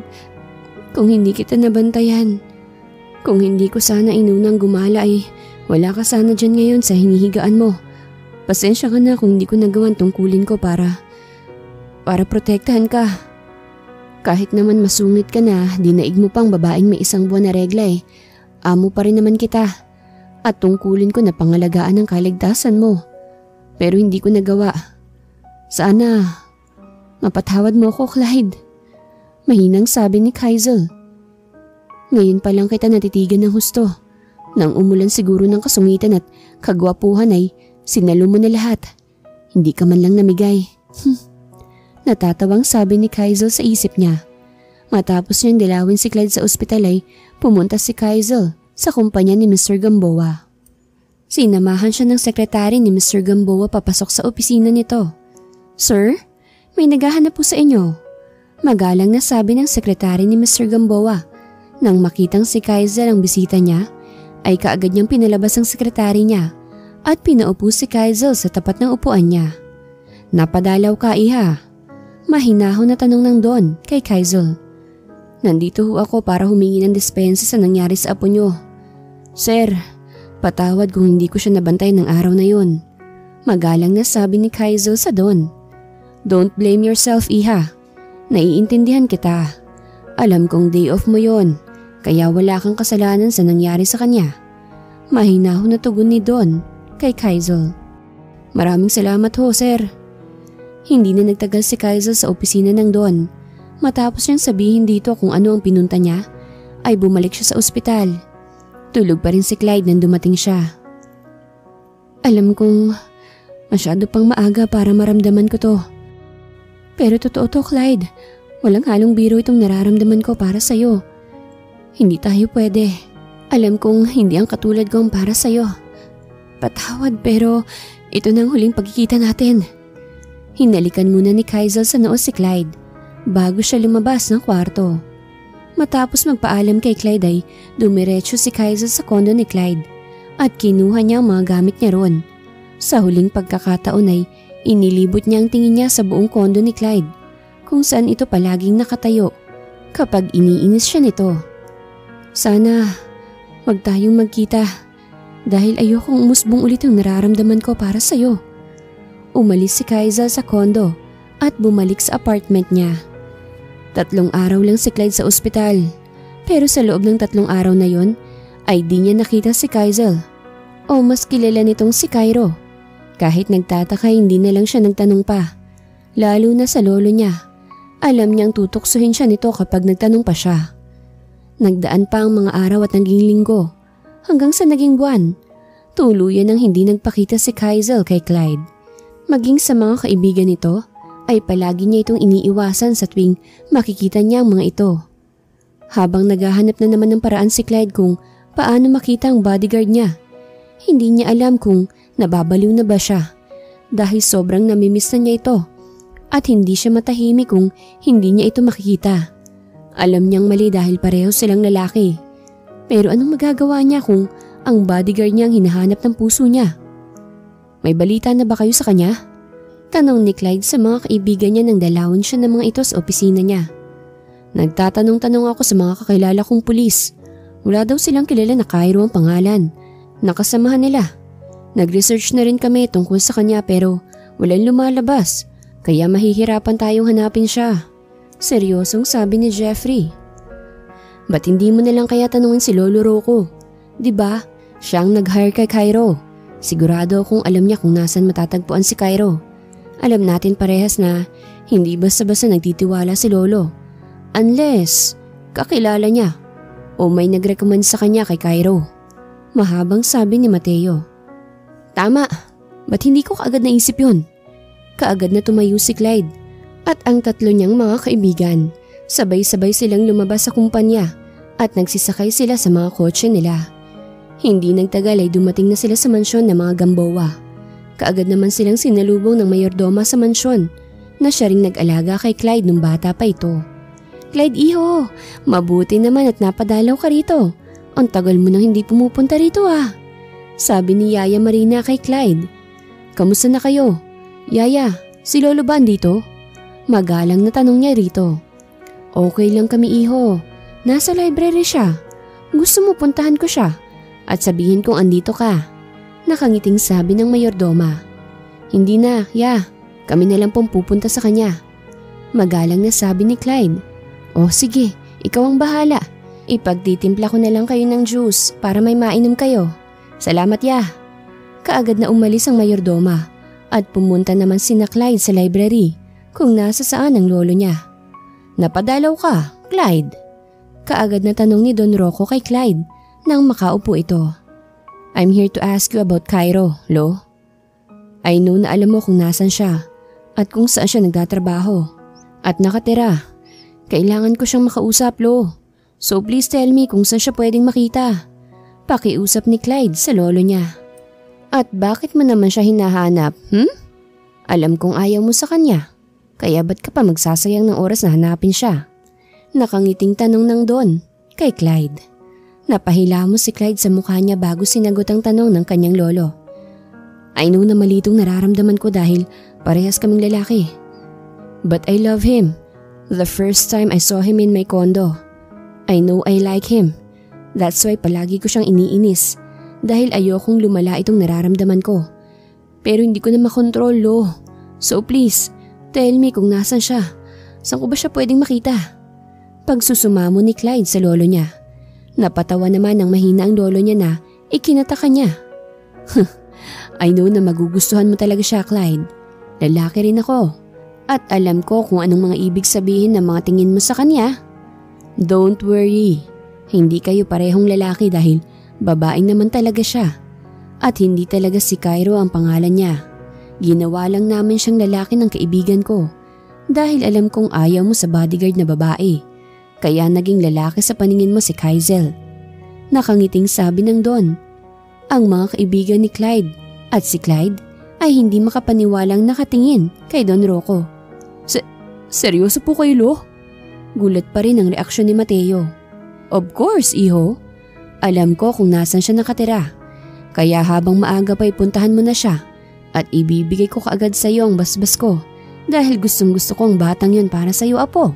kung hindi kita nabantayan. Kung hindi ko sana inunang gumala ay wala ka sana dyan ngayon sa hinihigaan mo. Pasensya ka na kung hindi ko nagawan tungkulin ko para protektahan ka. Kahit naman masungit ka na, dinaig mo pang babaeng may 1 buwan na regla eh. Amo pa rin naman kita. At tungkulin ko na pangalagaan ang kaligtasan mo. Pero hindi ko nagawa. Sana mapatawad mo ako, Clyde." Mahinang sabi ni Kaizel. "Ngayon pa lang kita natitigan ng husto. Nang umulan siguro ng kasungitan at kagwapuhan ay sinalo mo na lahat. Hindi ka man lang namigay." Natatawang sabi ni Kaizel sa isip niya. Matapos niyang dilawin si Clyde sa ospital ay pumunta si Kaizel sa kumpanya ni Mr. Gamboa. Sinamahan siya ng sekretary ni Mr. Gamboa papasok sa opisina nito. "Sir, may naghahanap po sa inyo." Magalang na sabi ng sekretary ni Mr. Gamboa. Nang makitang si Kaizel ang bisita niya, ay kaagad niyang pinalabas ang sekretary niya at pinaupo si Kaizel sa tapat ng upuan niya. "Napadalaw ka, iha?" Mahinahon na tanong ng Don kay Kaizel. "Nandito ho ako para humingi ng dispensa sa nangyari sa apo niyo. Sir, patawad kung hindi ko siya nabantay ng araw na yun." Magalang na sabi ni Kaizel sa Don. "Don't blame yourself, iha. Naiintindihan kita. Alam kong day off mo yon, kaya wala kang kasalanan sa nangyari sa kanya." Mahinahon na tugon ni Don kay Kaizel. "Maraming salamat ho, sir." Hindi na nagtagal si Kaizel sa opisina ng Don. Matapos niyang sabihin dito kung ano ang pinunta niya, ay bumalik siya sa ospital. Tulog pa rin si Clyde nang dumating siya. "Alam kong masyado pang maaga para maramdaman ko to. Pero totoo to, Clyde. Walang halong biro itong nararamdaman ko para sa'yo. Hindi tayo pwede. Alam kong hindi ang katulad ko ang para sa'yo. Patawad pero ito na ang huling pagkikita natin." Hinalikan muna ni Kaizel sa noo si Clyde bago siya lumabas ng kwarto. Matapos magpaalam kay Clyde ay dumiretso si Kaizel sa kondo ni Clyde at kinuha niya ang mga gamit niya ron. Sa huling pagkakataon ay inilibot niya ang tingin niya sa buong kondo ni Clyde kung saan ito palaging nakatayo kapag iniinis siya nito. Sana wag tayong magkita dahil ayokong umusbong ulit ang nararamdaman ko para sa'yo. Umalis si Kaizel sa kondo at bumalik sa apartment niya. 3 araw lang si Clyde sa ospital, pero sa loob ng 3 araw na yon ay di niya nakita si Kaizel o mas kilala nitong si Cairo. Kahit nagtataka hindi na lang siya nagtanong pa, lalo na sa lolo niya. Alam niyang tutuksuhin siya nito kapag nagtanong pa siya. Nagdaan pa ang mga araw at naging linggo hanggang sa naging buwan. Tuluyan ang hindi nagpakita si Kaizel kay Clyde. Maging sa mga kaibigan nito ay palagi niya itong iniiwasan sa tuwing makikita niya ang mga ito. Habang naghahanap na naman ng paraan si Clyde kung paano makita ang bodyguard niya, hindi niya alam kung nababaliw na ba siya dahil sobrang namimiss na niya ito at hindi siya matahimik kung hindi niya ito makikita. Alam niyang mali dahil pareho silang lalaki. Pero anong magagawa niya kung ang bodyguard niya ang hinahanap ng puso niya? May balita na ba kayo sa kanya? Tanong ni Clyde sa mga kaibigan niya nang dalawin siya ng mga ito sa opisina niya. Nagtatanong-tanong ako sa mga kakilala kong pulis. Wala daw silang kilala na Cairo ang pangalan. Nakasamahan nila. Nag-research na rin kami tungkol sa kanya pero walang lumalabas. Kaya mahihirapan tayong hanapin siya. Seryosong sabi ni Jeffrey. Ba't hindi mo na lang kaya tanungin si Lolo Rocco? Diba, siya ang nag-hire kay Cairo. Sigurado akong alam niya kung nasan matatagpuan si Cairo. Alam natin parehas na hindi basta-basta nagtitiwala si Lolo. Unless kakilala niya o may nag-recommend sa kanya kay Cairo. Mahabang sabi ni Mateo. Tama, ba't hindi ko kaagad naisip yun? Kaagad na tumayo si Clyde at ang 3 niyang mga kaibigan. Sabay-sabay silang lumabas sa kumpanya at nagsisakay sila sa mga kotse nila. Hindi nagtagal ay dumating na sila sa mansyon ng mga Gamboa. Kaagad naman silang sinalubong ng mayordoma sa mansyon na siya ring nag-alaga kay Clyde nung bata pa ito. Clyde, iho, mabuti naman at napadalaw ka rito. Ang tagal mo nang hindi pumupunta rito ah. Sabi ni Yaya Marina kay Clyde. Kamusta na kayo? Yaya, si Lolo ba andito? Magalang na tanong niya rito. Okay lang kami iho. Nasa library siya. Gusto mo puntahan ko siya at sabihin kong andito ka. Nakangiting sabi ng mayordoma. Hindi na, ya. Kami na lang pong pupunta sa kanya. Magalang na sabi ni Clyde. Oh sige, ikaw ang bahala. Ipagtitimpla ko na lang kayo ng juice para may mainom kayo. Salamat ya. Kaagad na umalis ang mayordoma at pumunta naman sina Clyde sa library kung nasa saan ang lolo niya. Napadalaw ka, Clyde? Kaagad na tanong ni Don Rocco kay Clyde nang makaupo ito. I'm here to ask you about Cairo, Lo. I know na alam mo kung nasan siya at kung saan siya nagtatrabaho at nakatira. Kailangan ko siyang makausap, Lo. So please tell me kung saan siya pwedeng makita. Pakiusap ni Clyde sa lolo niya. At bakit mo naman siya hinahanap, Alam kong ayaw mo sa kanya. Kaya ba't ka pa magsasayang ng oras na hanapin siya? Nakangiting tanong ng Don kay Clyde. Napahila mo si Clyde sa mukha niya bago sinagot ang tanong ng kanyang lolo. I know na mali itong nararamdaman ko dahil parehas kaming lalaki. But I love him. The first time I saw him in my condo, I know I like him. That's why palagi ko siyang iniinis dahil ayokong lumala itong nararamdaman ko. Pero hindi ko na makontrol, Lo. So please, tell me kung nasan siya. Saan ko ba siya pwedeng makita? Pagsusumamo ni Clyde sa lolo niya. Napatawa naman ng mahina ang lolo niya na ikinataka niya. I know na magugustuhan mo talaga siya, Clyde. Lalaki rin ako. At alam ko kung anong mga ibig sabihin ng mga tingin mo sa kanya. Don't worry. Hindi kayo parehong lalaki dahil babaeng naman talaga siya. At hindi talaga si Cairo ang pangalan niya. Ginawa lang namin siyang lalaki ng kaibigan ko. Dahil alam kong ayaw mo sa bodyguard na babae. Kaya naging lalaki sa paningin mo si Kaizel. Nakangiting sabi ng Don. Ang mga kaibigan ni Clyde at si Clyde ay hindi makapaniwalang nakatingin kay Don Rocco. Seryoso po kayo, Lo? Gulat pa rin ang reaksyon ni Mateo. Of course, iho. Alam ko kung nasan siya nakatira. Kaya habang maaga pa'y puntahan mo na siya at ibibigay ko kaagad sa iyo ang basbas ko dahil gustong gusto ko ang batang yun para sa iyo, apo.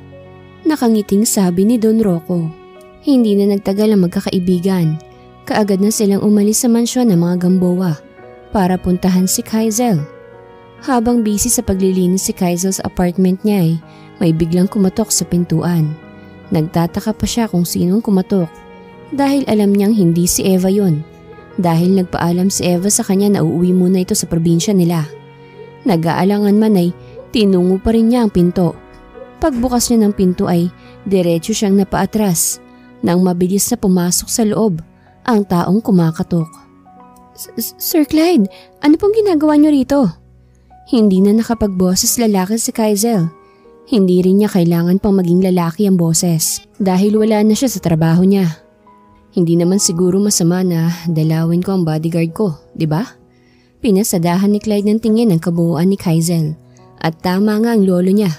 Nakangiting sabi ni Don Rocco. Hindi na nagtagal ang magkakaibigan. Kaagad na silang umalis sa mansyon ng mga Gamboa para puntahan si Kaizel. Habang busy sa paglilinis si Kaizel sa apartment niya ay may biglang kumatok sa pintuan. Nagtataka pa siya kung sinong kumatok dahil alam niyang hindi si Eva yon. Dahil nagpaalam si Eva sa kanya na uuwi muna ito sa probinsya nila. Nag-aalangan man ay tinungo pa rin niya ang pinto. Pagbukas niya ng pinto ay diretso siyang napaatras nang mabilis na pumasok sa loob ang taong kumakatok. Sir Clyde, ano pong ginagawa niyo rito? Hindi na nakapagboses lalaki si Kaizel. Hindi rin niya kailangan pang maging lalaki ang boses dahil wala na siya sa trabaho niya. Hindi naman siguro masama na dalawin ko ang bodyguard ko, di ba? Pinasadahan ni Clyde ng tingin ang kabuuan ni Kaizel at tama nga ang lolo niya.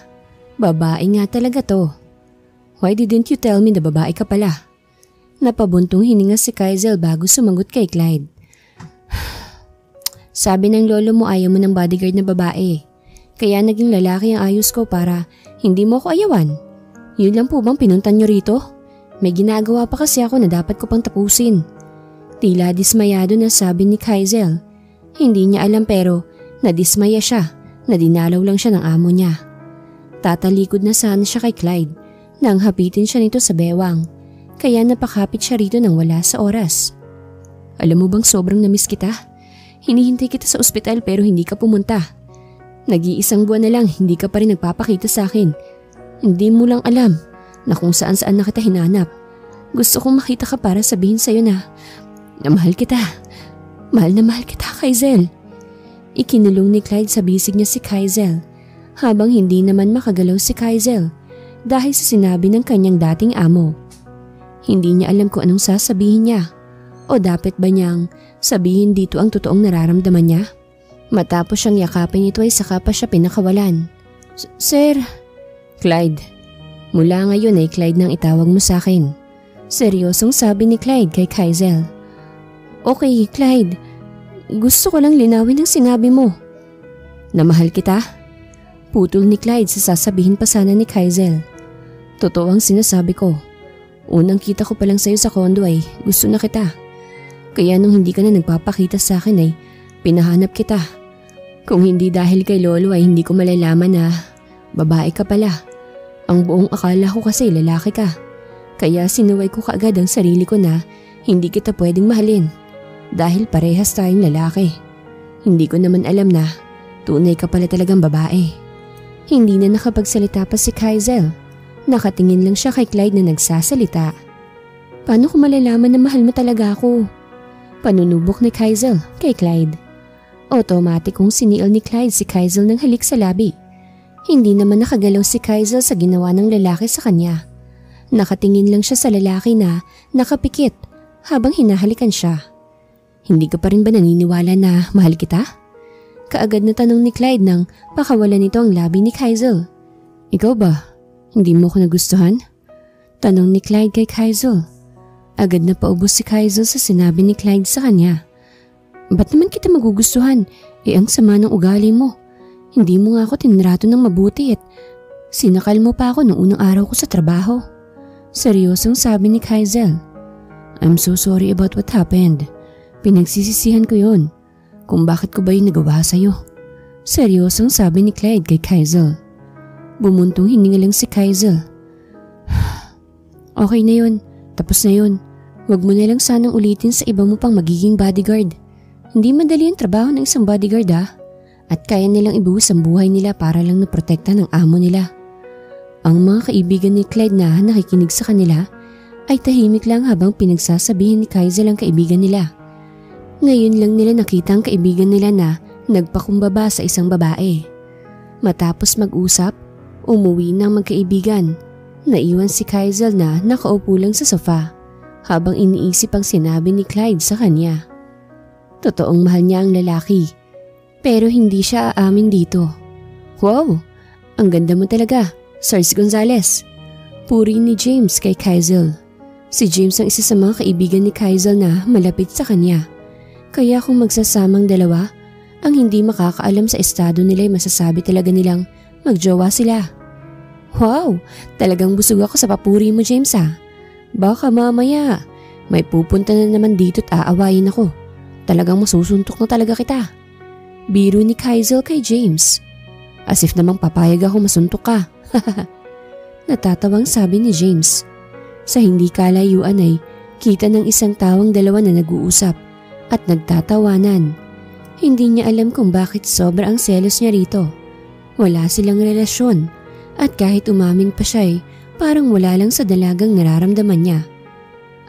Babae nga talaga to. Why didn't you tell me na babae ka pala? Napabuntong hininga si Kaizel bago sumagot kay Clyde. Sabi ng lolo mo ayaw mo ng bodyguard na babae. Kaya naging lalaki ang ayos ko para hindi mo ko ayawan. Yun lang po bang pinuntan niyo rito? May ginagawa pa kasi ako na dapat ko pang tapusin. Tila dismayado na sabi ni Kaizel. Hindi niya alam pero nadismaya siya na dinalaw lang siya ng amo niya. Tatalikod na sana siya kay Clyde nang hapitin siya nito sa bewang. Kaya napakapit siya rito nang wala sa oras. Alam mo bang sobrang namiss kita? Hinihintay kita sa ospital pero hindi ka pumunta. Nag-iisang buwan na lang hindi ka pa rin nagpapakita sa akin. Hindi mo lang alam na kung saan-saan na kita hinanap. Gusto kong makita ka para sabihin sa'yo na mahal kita. Mahal na mahal kita, Kaizel. Ikinulong ni Clyde sa bisig niya si Kaizel habang hindi naman makagalaw si Kaizel dahil sa sinabi ng kanyang dating amo. Hindi niya alam kung anong sasabihin niya o dapat ba niyang sabihin dito ang totoong nararamdaman niya. Matapos siyang yakapin ito ay saka pa siya pinakawalan. Sir, Clyde, mula ngayon ay Clyde nang itawag mo sa akin. Seryosong sabi ni Clyde kay Kaizel. Okay, Clyde. Gusto ko lang linawin ang sinabi mo. Na mahal kita? Putol ni Clyde sa sasabihin pa sana ni Kaizel. Totoo ang sinasabi ko. Unang kita ko pa lang sa'yo sa kondo ay gusto na kita. Kaya nung hindi ka na nagpapakita sa akin ay pinahanap kita. Kung hindi dahil kay Lolo ay hindi ko malalaman na babae ka pala. Ang buong akala ko kasi lalaki ka. Kaya sinuway ko kaagad ang sarili ko na hindi kita pwedeng mahalin. Dahil parehas tayong lalaki. Hindi ko naman alam na tunay ka pala talagang babae. Hindi na nakapagsalita pa si Kaizel. Nakatingin lang siya kay Clyde na nagsasalita. Paano ko malalaman na mahal mo talaga ako? Panunubok ni Kaizel kay Clyde. Automatic kong siniil ni Clyde si Kaizel ng halik sa labi. Hindi naman nakagalaw si Kaizel sa ginawa ng lalaki sa kanya. Nakatingin lang siya sa lalaki na nakapikit habang hinahalikan siya. Hindi ka pa rin ba naniniwala na mahal kita? Kaagad na tanong ni Clyde nang pakawalan nito ang labi ni Kaizel. Ikaw ba? Hindi mo ko nagustuhan? Tanong ni Clyde kay Kaizel. Agad na paubos si Kaizel sa sinabi ni Clyde sa kanya. Ba't naman kita magugustuhan? Ang sama ng ugali mo. Hindi mo nga ako tinrato ng mabuti at sinakal mo pa ako noong unang araw ko sa trabaho. Seryosong sabi ni Kaizel. I'm so sorry about what happened. Pinagsisisihan ko yon. Kung bakit ko ba yung nagawa sa'yo. Seryosong sabi ni Clyde kay Kaizel. Bumuntong hininga lang si Kaizel. Okay na yun. Tapos na yun. Huwag mo na lang sanang ulitin sa iba mo pang magiging bodyguard. Hindi madali ang trabaho ng isang bodyguard at kaya nilang ibuhos ang buhay nila para lang naprotekta ng amo nila. Ang mga kaibigan ni Clyde na nakikinig sa kanila ay tahimik lang habang pinagsasabihin ni Kaizel ang kaibigan nila. Ngayon lang nila nakita ang kaibigan nila na nagpakumbaba sa isang babae. Matapos mag-usap, umuwi ng magkaibigan. Naiwan si Kaizel na nakaupo lang sa sofa habang iniisip ang sinabi ni Clyde sa kanya. Totoong mahal niya ang lalaki, pero hindi siya aamin dito. Wow, ang ganda mo talaga, Sarge Gonzalez. Puri ni James kay Kaizel. Si James ang isa sa mga kaibigan ni Kaizel na malapit sa kanya. Kaya kung magsasamang dalawa, ang hindi makakaalam sa estado nila ay masasabi talaga nilang magjowa sila. Wow, talagang busog ako sa papuri mo, James ah. Baka mamaya, may pupunta na naman dito't aawayin ako. Talagang masusuntok na talaga kita. Biro ni Kaizel kay James. As if namang papayag ako masuntok ka. Natatawang sabi ni James. Sa hindi kalayuan ay kita ng isang tawang dalawa na nag-uusap at nagtatawanan. Hindi niya alam kung bakit sobra ang selos niya rito. Wala silang relasyon at kahit umamin pa siya ay parang wala lang sa dalagang nararamdaman niya.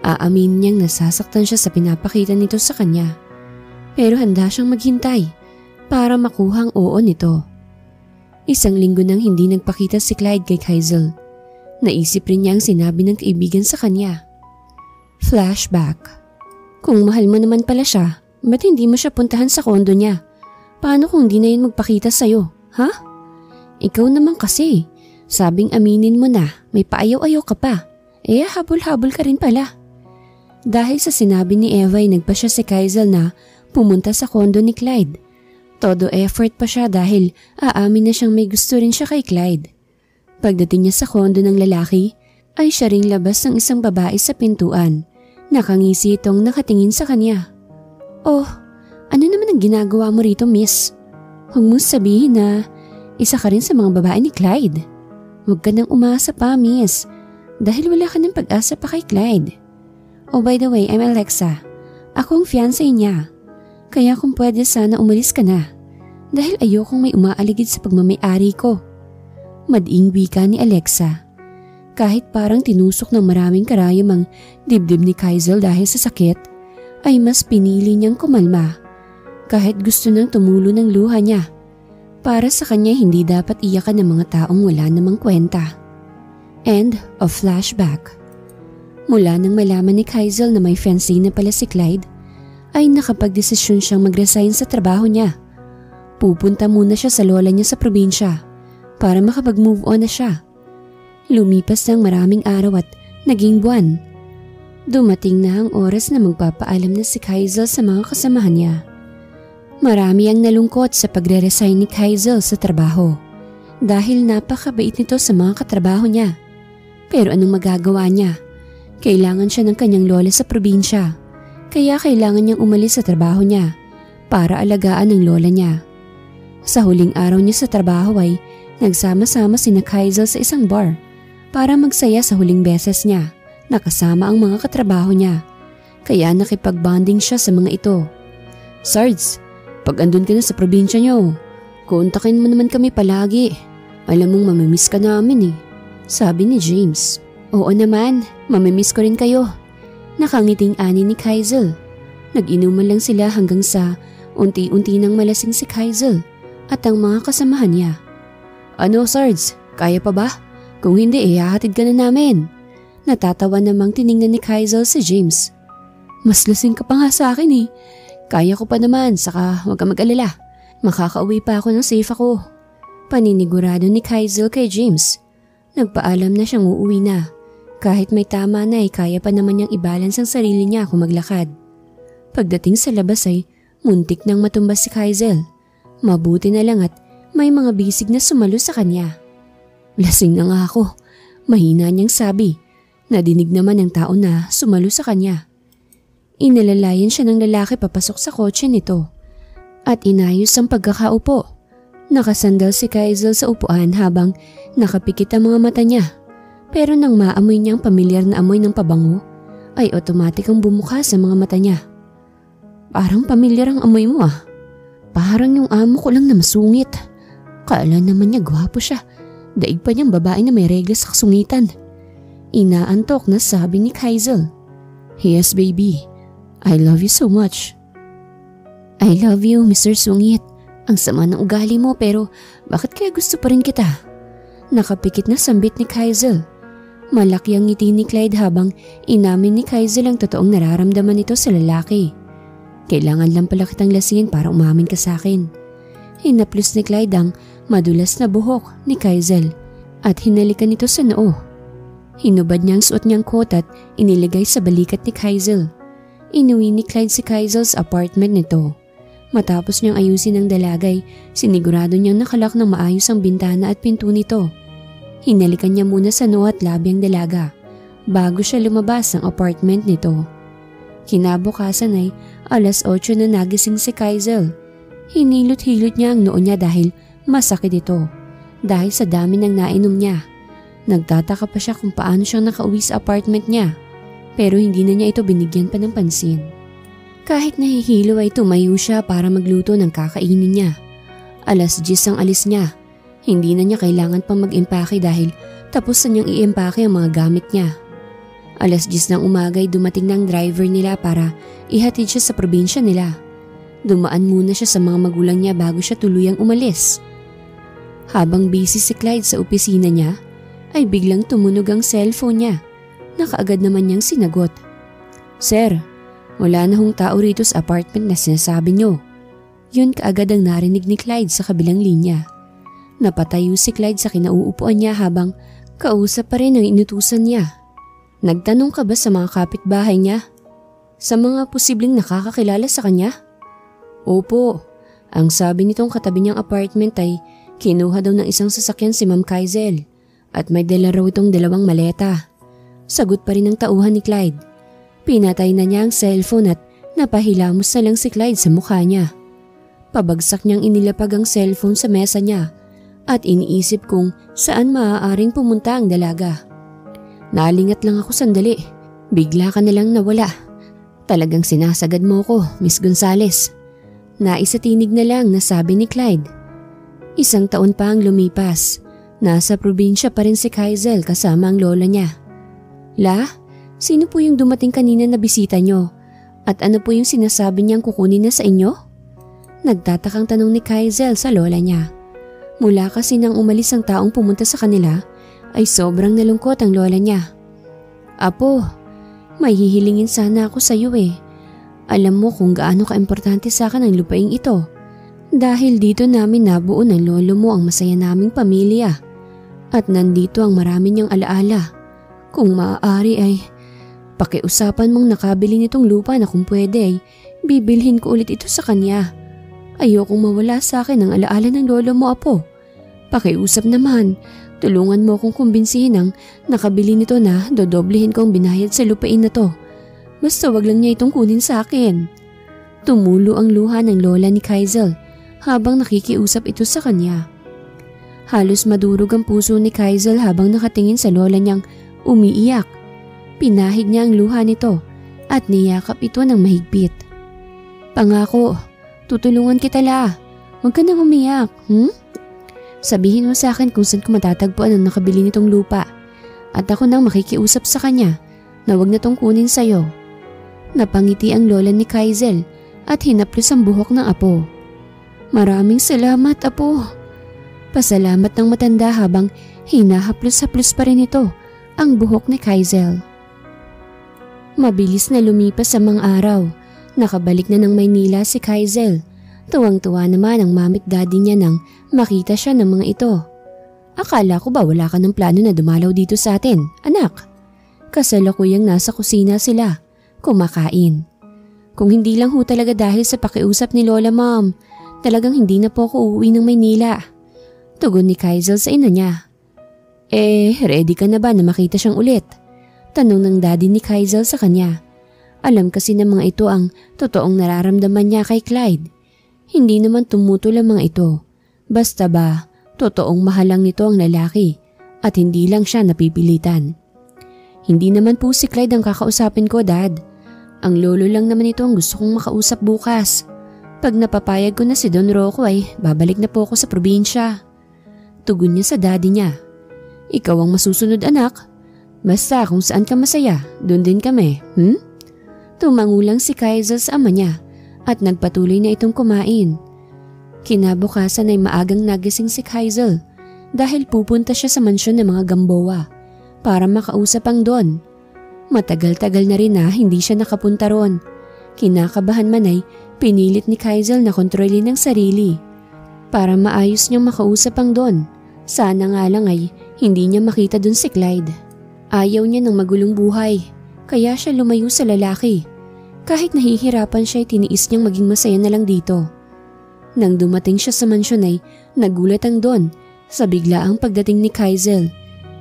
Aamin niyang nasasaktan siya sa pinapakita nito sa kanya. Pero handa siyang maghintay para makuha ang oo nito. Isang linggo nang hindi nagpakita si Clyde kay Kaizel. Naisip rin niya ang sinabi ng kaibigan sa kanya. Flashback. Kung mahal mo naman pala siya, ba't hindi mo siya puntahan sa kondo niya? Paano kung di na yun magpakita sa'yo? Ha? Ikaw naman kasi. Sabing aminin mo na may paayaw-ayaw ka pa. Habol-habol ka rin pala. Dahil sa sinabi ni Eva ay nagpa siya si Kaizel na pumunta sa kondo ni Clyde. Todo effort pa siya dahil aamin na siyang may gusto rin siya kay Clyde. Pagdating niya sa kondo ng lalaki ay siya ring labas ng isang babae sa pintuan. Nakangisi itong nakatingin sa kanya. Oh, ano naman ang ginagawa mo rito, miss? Huwag mong sabihin na isa ka rin sa mga babae ni Clyde. Huwag ka nang umasa pa, miss. Dahil wala ka ng pag-asa pa kay Clyde. Oh, by the way, I'm Alexa. Ako ang fiancé niya. Kaya kung pwede sana umalis ka na. Dahil ayokong may umaaligid sa pagmamayari ko. Madaing wika ni Alexa. Kahit parang tinusok ng maraming karayom ang dibdib ni Kaizel dahil sa sakit, ay mas pinili niyang kumalma. Kahit gusto nang tumulo ng luha niya. Para sa kanya hindi dapat iyakan ng mga taong wala namang kwenta. End of flashback. Mula nang malaman ni Kaizel na may fiancé na pala si Clyde, ay nakapagdesisyon siyang mag-resign sa trabaho niya. Pupunta muna siya sa lola niya sa probinsya para makapag-move on na siya. Lumipas ng maraming araw at naging buwan. Dumating na ang oras na magpapaalam na si Kaizel sa mga kasamahan niya. Marami ang nalungkot sa pagre-resign ni Kaizel sa trabaho dahil napakabait nito sa mga katrabaho niya. Pero anong magagawa niya? Kailangan siya ng kanyang lola sa probinsya, kaya kailangan niyang umalis sa trabaho niya para alagaan ang lola niya. Sa huling araw niya sa trabaho ay nagsama-sama sina Kaizel sa isang bar para magsaya sa huling beses niya na kasama ang mga katrabaho niya. Kaya nakipag-bonding siya sa mga ito. Sards, pag andun ka na sa probinsya niyo, kontakin mo naman kami palagi. Alam mong mamimiss ka namin eh, sabi ni James. Oo naman, mamimiss ko rin kayo. Nakangiting ani ni Kaizel. Nag-inuman lang sila hanggang sa unti-unti nang malasing si Kaizel at ang mga kasamahan niya. Ano Sards, kaya pa ba? Kung hindi hahatid ka na namin. Natatawa namang tiningnan ni Kaizel si James. Mas lasing ka pa nga sa akin eh. Kaya ko pa naman, saka huwag ka mag-alala. Makakauwi pa ako ng safe ako. Paninigurado ni Kaizel kay James. Nagpaalam na siyang uuwi na. Kahit may tama na ay kaya pa naman niyang i-balance ang sarili niya kung maglakad. Pagdating sa labas ay muntik nang matumbas si Kaizel. Mabuti na lang at may mga bisig na sumalo sa kanya. Lasing na nga ako, mahina niyang sabi. Nadinig naman ng tao na sumalo sa kanya. Inalalayan siya ng lalaki papasok sa kotse nito at inayos ang pagkakaupo. Nakasandal si Kaizel sa upuan habang nakapikit ang mga mata niya. Pero nang maamoy niya ang pamilyar na amoy ng pabango, ay otomatik ang bumuka sa mga mata niya. Parang pamilyar ang amoy mo ah. Parang yung amo ko lang na masungit. Kala naman niya gwapo siya. Daig pa niyang babae na may regla sa kasungitan. Inaantok na sabi ni Kaizel. Yes baby, I love you so much. I love you Mr. Sungit. Ang sama ng ugali mo pero bakit kaya gusto pa rin kita? Nakapikit na sambit ni Kaizel. Malaki ang ngiti ni Clyde habang inamin ni Kaizel ang totoong nararamdaman nito sa lalaki. Kailangan lang pala kitang lasingin para umamin ka sa akin. Hinaplos ni Clyde ang madulas na buhok ni Kaizel at hinalikan nito sa noo. Hinubad niya ang suot niyang coat at iniligay sa balikat ni Kaizel. Inuwi ni Clyde si Kaizel sa apartment nito. Matapos niyang ayusin ang dalagay, sinigurado niyang nakalak ng maayos ang bintana at pinto nito. Hinalikan niya muna sa noo at labi ang dalaga bago siya lumabas ng apartment nito. Kinabukasan ay 8:00 na nagising si Kaizel. Hinilot-hilot niya ang noo niya dahil masakit ito dahil sa dami ng nainom niya. Nagtataka pa siya kung paano siyang nakauwi sa apartment niya pero hindi na niya ito binigyan pa ng pansin. Kahit nahihilo ay tumayo siya para magluto ng kakainin niya. 10:00 ang alis niya. Hindi na niya kailangan pang mag-impake dahil tapos na niyang i-impake ang mga gamit niya. 10:00 ng umaga ay dumating ng driver nila para ihatid siya sa probinsya nila. Dumaan muna siya sa mga magulang niya bago siya tuluyang umalis. Habang busy si Clyde sa opisina niya, ay biglang tumunog ang cellphone niya. Nakaagad naman niyang sinagot. "Sir, wala na hong tao rito sa apartment na sinasabi niyo." Yun kaagad ang narinig ni Clyde sa kabilang linya. Napatayo si Clyde sa kinauupuan niya habang kausap pa rin ang inutusan niya. "Nagtanong ka ba sa mga kapitbahay niya? Sa mga posibleng nakakakilala sa kanya?" "Opo, ang sabi nitong katabi niyang apartment ay kinuha daw ng isang sasakyan si Ma'am Kaizel at may dala raw itong 2 maleta." Sagot pa rin ng tauhan ni Clyde. Pinatay na niya ang cellphone at napahilamos na lang si Clyde sa mukha niya. Pabagsak niyang inilapag ang cellphone sa mesa niya at iniisip kung saan maaaring pumunta ang dalaga. "Nalingat lang ako sandali, bigla ka na lang nawala. Talagang sinasagad mo ko, Miss Gonzales." Naisatinig na lang na sabi ni Clyde. 1 taon pa ang lumipas. Nasa probinsya pa rin si Kaizel kasama ang lola niya. "La, sino po yung dumating kanina na bisita niyo? At ano po yung sinasabi niyang kukunin na sa inyo?" Nagtatakang tanong ni Kaizel sa lola niya. Mula kasi nang umalis ang taong pumunta sa kanila, ay sobrang nalungkot ang lola niya. "Apo, may hihilingin sana ako sa iyo eh. Alam mo kung gaano ka-importante sa akin ang lupaing ito. Dahil dito namin nabuo ng lolo mo ang masaya naming pamilya. At nandito ang marami niyang alaala. Kung maaari ay pakiusapan mong nakabili nitong lupa na kung pwede ay bibilhin ko ulit ito sa kanya. Ayokong mawala sa akin ang alaala ng lolo mo, apo. Pakiusap naman, tulungan mo akong kumbinsihin ang nakabili nito na dodoblehin ko ang binayad sa lupain na to. Basta wag lang niya itong kunin sa akin." Tumulo ang luha ng lola ni Kaizel habang nakikiusap ito sa kanya. Halos madurog ang puso ni Kaizel habang nakatingin sa lola niyang umiiyak. Pinahid niya ang luha nito at niyakap ito ng mahigpit. "Pangako, tutulungan kita, la. Huwag ka nang umiyak, Sabihin mo sa akin kung saan ko matatagpuan ang nakabili nitong lupa at ako nang makikiusap sa kanya na huwag na tong kunin sa'yo." Napangiti ang lola ni Kaizel at hinaplos ang buhok ng apo. "Maraming salamat, apo." Pasalamat ng matanda habang hinahaplos-haplos pa rin ito ang buhok ni Kaizel. Mabilis na lumipas ang mga araw. Nakabalik na ng Maynila si Kaizel. Tuwang-tuwa naman ang mamit daddy niya nang makita siya ng mga ito. "Akala ko ba wala ka ng plano na dumalaw dito sa atin, anak?" Kasalukuyang nasa kusina sila, kumakain. "Kung hindi lang ho talaga dahil sa pakiusap ni Lola, Ma'am, talagang hindi na po ako uuwi ng Maynila." Tugon ni Kaizel sa ina niya. Ready ka na ba na makita siyang ulit?" Tanong ng daddy ni Kaizel sa kanya. Alam kasi ng mga ito ang totoong nararamdaman niya kay Clyde. Hindi naman tumutol ang mga ito. Basta ba, totoong mahal lang nito ang lalaki at hindi lang siya napipilitan. "Hindi naman po si Clyde ang kakausapin ko, Dad. Ang lolo lang naman ito ang gusto kong makausap bukas. Pag napapayag ko na si Don Rocco ay babalik na po ako sa probinsya." Tugon niya sa daddy niya. "Ikaw ang masusunod, anak. Basta kung saan ka masaya, doon din kami, Tumangulang si Kaizel sa ama niya at nagpatuloy na itong kumain. Kinabukasan ay maagang nagising si Kaizel dahil pupunta siya sa mansyon ng mga Gamboa para makausap ang Don. Matagal-tagal na rin na hindi siya nakapunta ron. Kinakabahan man ay pinilit ni Kaizel na kontrolin ang sarili para maayos niyang makausap ang Don. Sana nga lang ay hindi niya makita dun si Clyde. Ayaw niya ng magulong buhay kaya siya lumayo sa lalaki. Kahit nahihirapan siya ay tiniis niyang maging masaya na lang dito. Nang dumating siya sa mansyon ay nagulat ang Don sa biglaang pagdating ni Kaizel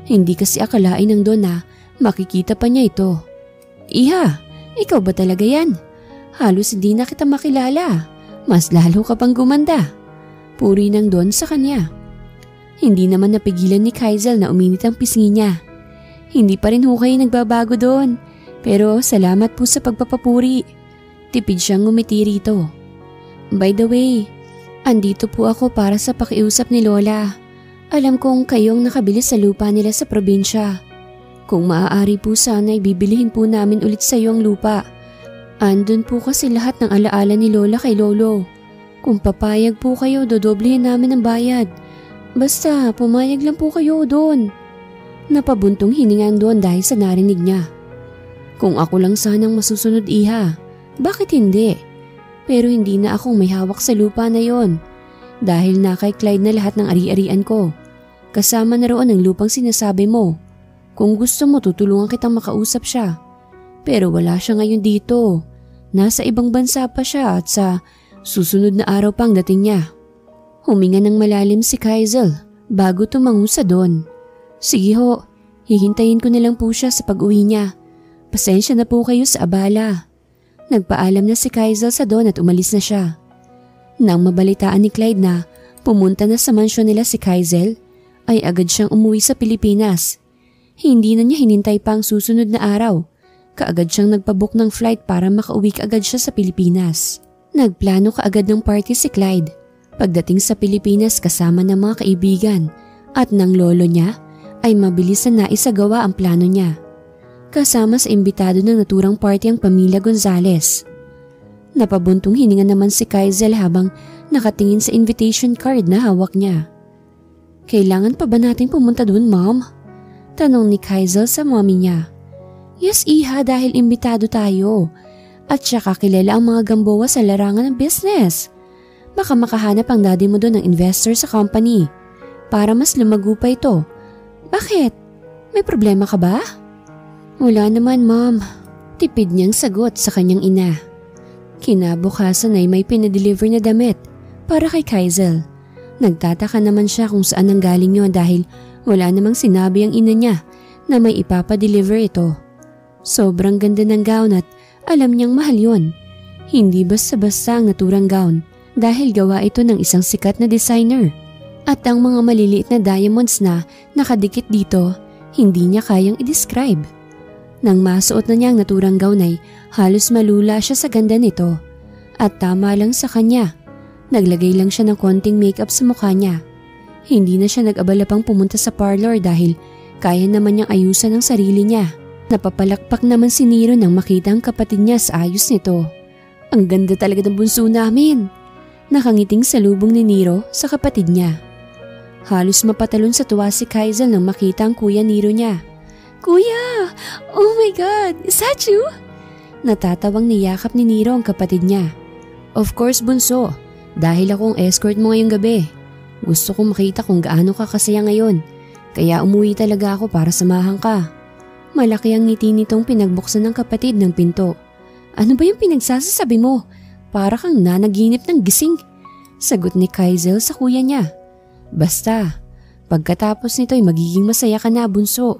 Hindi kasi akalain ng Don na makikita pa niya ito. Iha, ikaw ba talaga yan? Halos hindi na kita makilala. Mas lalo ka pang gumanda. Puri ng Don sa kanya. Hindi naman napigilan ni Kaizel na uminit ang pisngi niya. Hindi pa rin hukay nagbabago doon. Pero salamat po sa pagpapapuri. Tipid siyang ngumiti rito. By the way, andito po ako para sa pakiusap ni Lola. Alam kong kayong nakabili sa lupa nila sa probinsya. Kung maaari po sana ibibilihin po namin ulit sa iyo ang lupa. Andun po kasi lahat ng alaala ni Lola kay Lolo. Kung papayag po kayo, dodoblehin namin ang bayad. Basta pumayag lang po kayo doon. Napabuntong hiningang doon dahil sa narinig niya. Kung ako lang sanang masusunod, Iha, bakit hindi? Pero hindi na akong may hawak sa lupa na yon. Dahil na kay Clyde na lahat ng ari-arian ko. Kasama na roon ang lupang sinasabi mo. Kung gusto mo, tutulungan kitang makausap siya. Pero wala siya ngayon dito. Nasa ibang bansa pa siya at sa susunod na araw pang dating niya. Huminga ng malalim si Kaizel bago tumango sa Don. Sige ho, hihintayin ko na lang po siya sa pag-uwi niya. Pasensya na po kayo sa abala. Nagpaalam na si Kaizel sa Don at umalis na siya. Nang mabalitaan ni Clyde na pumunta na sa mansyon nila si Kaizel, ay agad siyang umuwi sa Pilipinas. Hindi na niya hinintay pa ang susunod na araw. Kaagad siyang nagpabook ng flight para makauwi kaagad siya sa Pilipinas. Nagplano kaagad ng party si Clyde. Pagdating sa Pilipinas kasama ng mga kaibigan at ng lolo niya ay mabilis na naisagawa ang plano niya. Kasama sa imbitado ng naturang party ang pamilya Gonzales. Napabuntong hininga naman si Kaizel habang nakatingin sa invitation card na hawak niya. Kailangan pa ba natin pumunta doon, Mom? Tanong ni Kaizel sa mommy niya. Yes, Iha, dahil imbitado tayo. At saka kilala ang mga Gamboa sa larangan ng business. Baka makahanap ang daddy mo doon ng investor sa company para mas lumago pa ito. Bakit? May problema ka ba? Wala naman, Mom. Tipid niyang sagot sa kanyang ina. Kinabukasan ay may pinadeliver na damit para kay Kaizel. Nagtataka naman siya kung saan nanggaling yun dahil wala namang sinabi ang ina niya na may ipapadeliver ito. Sobrang ganda ng gown at alam niyang mahal yun. Hindi basta-basta ang naturang gown dahil gawa ito ng isang sikat na designer. At ang mga maliliit na diamonds na nakadikit dito, hindi niya kayang i-describe. Nang masuot na niya ang naturang gown ay halos malula siya sa ganda nito. At tama lang sa kanya. Naglagay lang siya ng konting makeup sa mukha niya. Hindi na siya nag-abala pang pumunta sa parlor dahil kaya naman niyang ayusan ang sarili niya. Napapalakpak naman si Nero nang makita ang kapatid niya sa ayos nito. Ang ganda talaga ng bunso namin. Nakangiting salubong ni Nero sa kapatid niya. Halos mapatalon sa tuwa si Kaizel nang makita ang kuya Nero niya. Kuya! Oh my God! Is that you? Natatawang niyakap ni Nero ang kapatid niya. Of course, bunso. Dahil ako ang escort mo ngayong gabi. Gusto kong makita kung gaano ka kasaya ngayon. Kaya umuwi talaga ako para samahan ka. Malaki ang ngiti nitong pinagbuksan ng kapatid ng pinto. Ano ba yung pinagsasasabi mo? Para kang nanaginip ng gising. Sagot ni Kaizel sa kuya niya. Basta, pagkatapos nito ay magiging masaya ka na, bunso.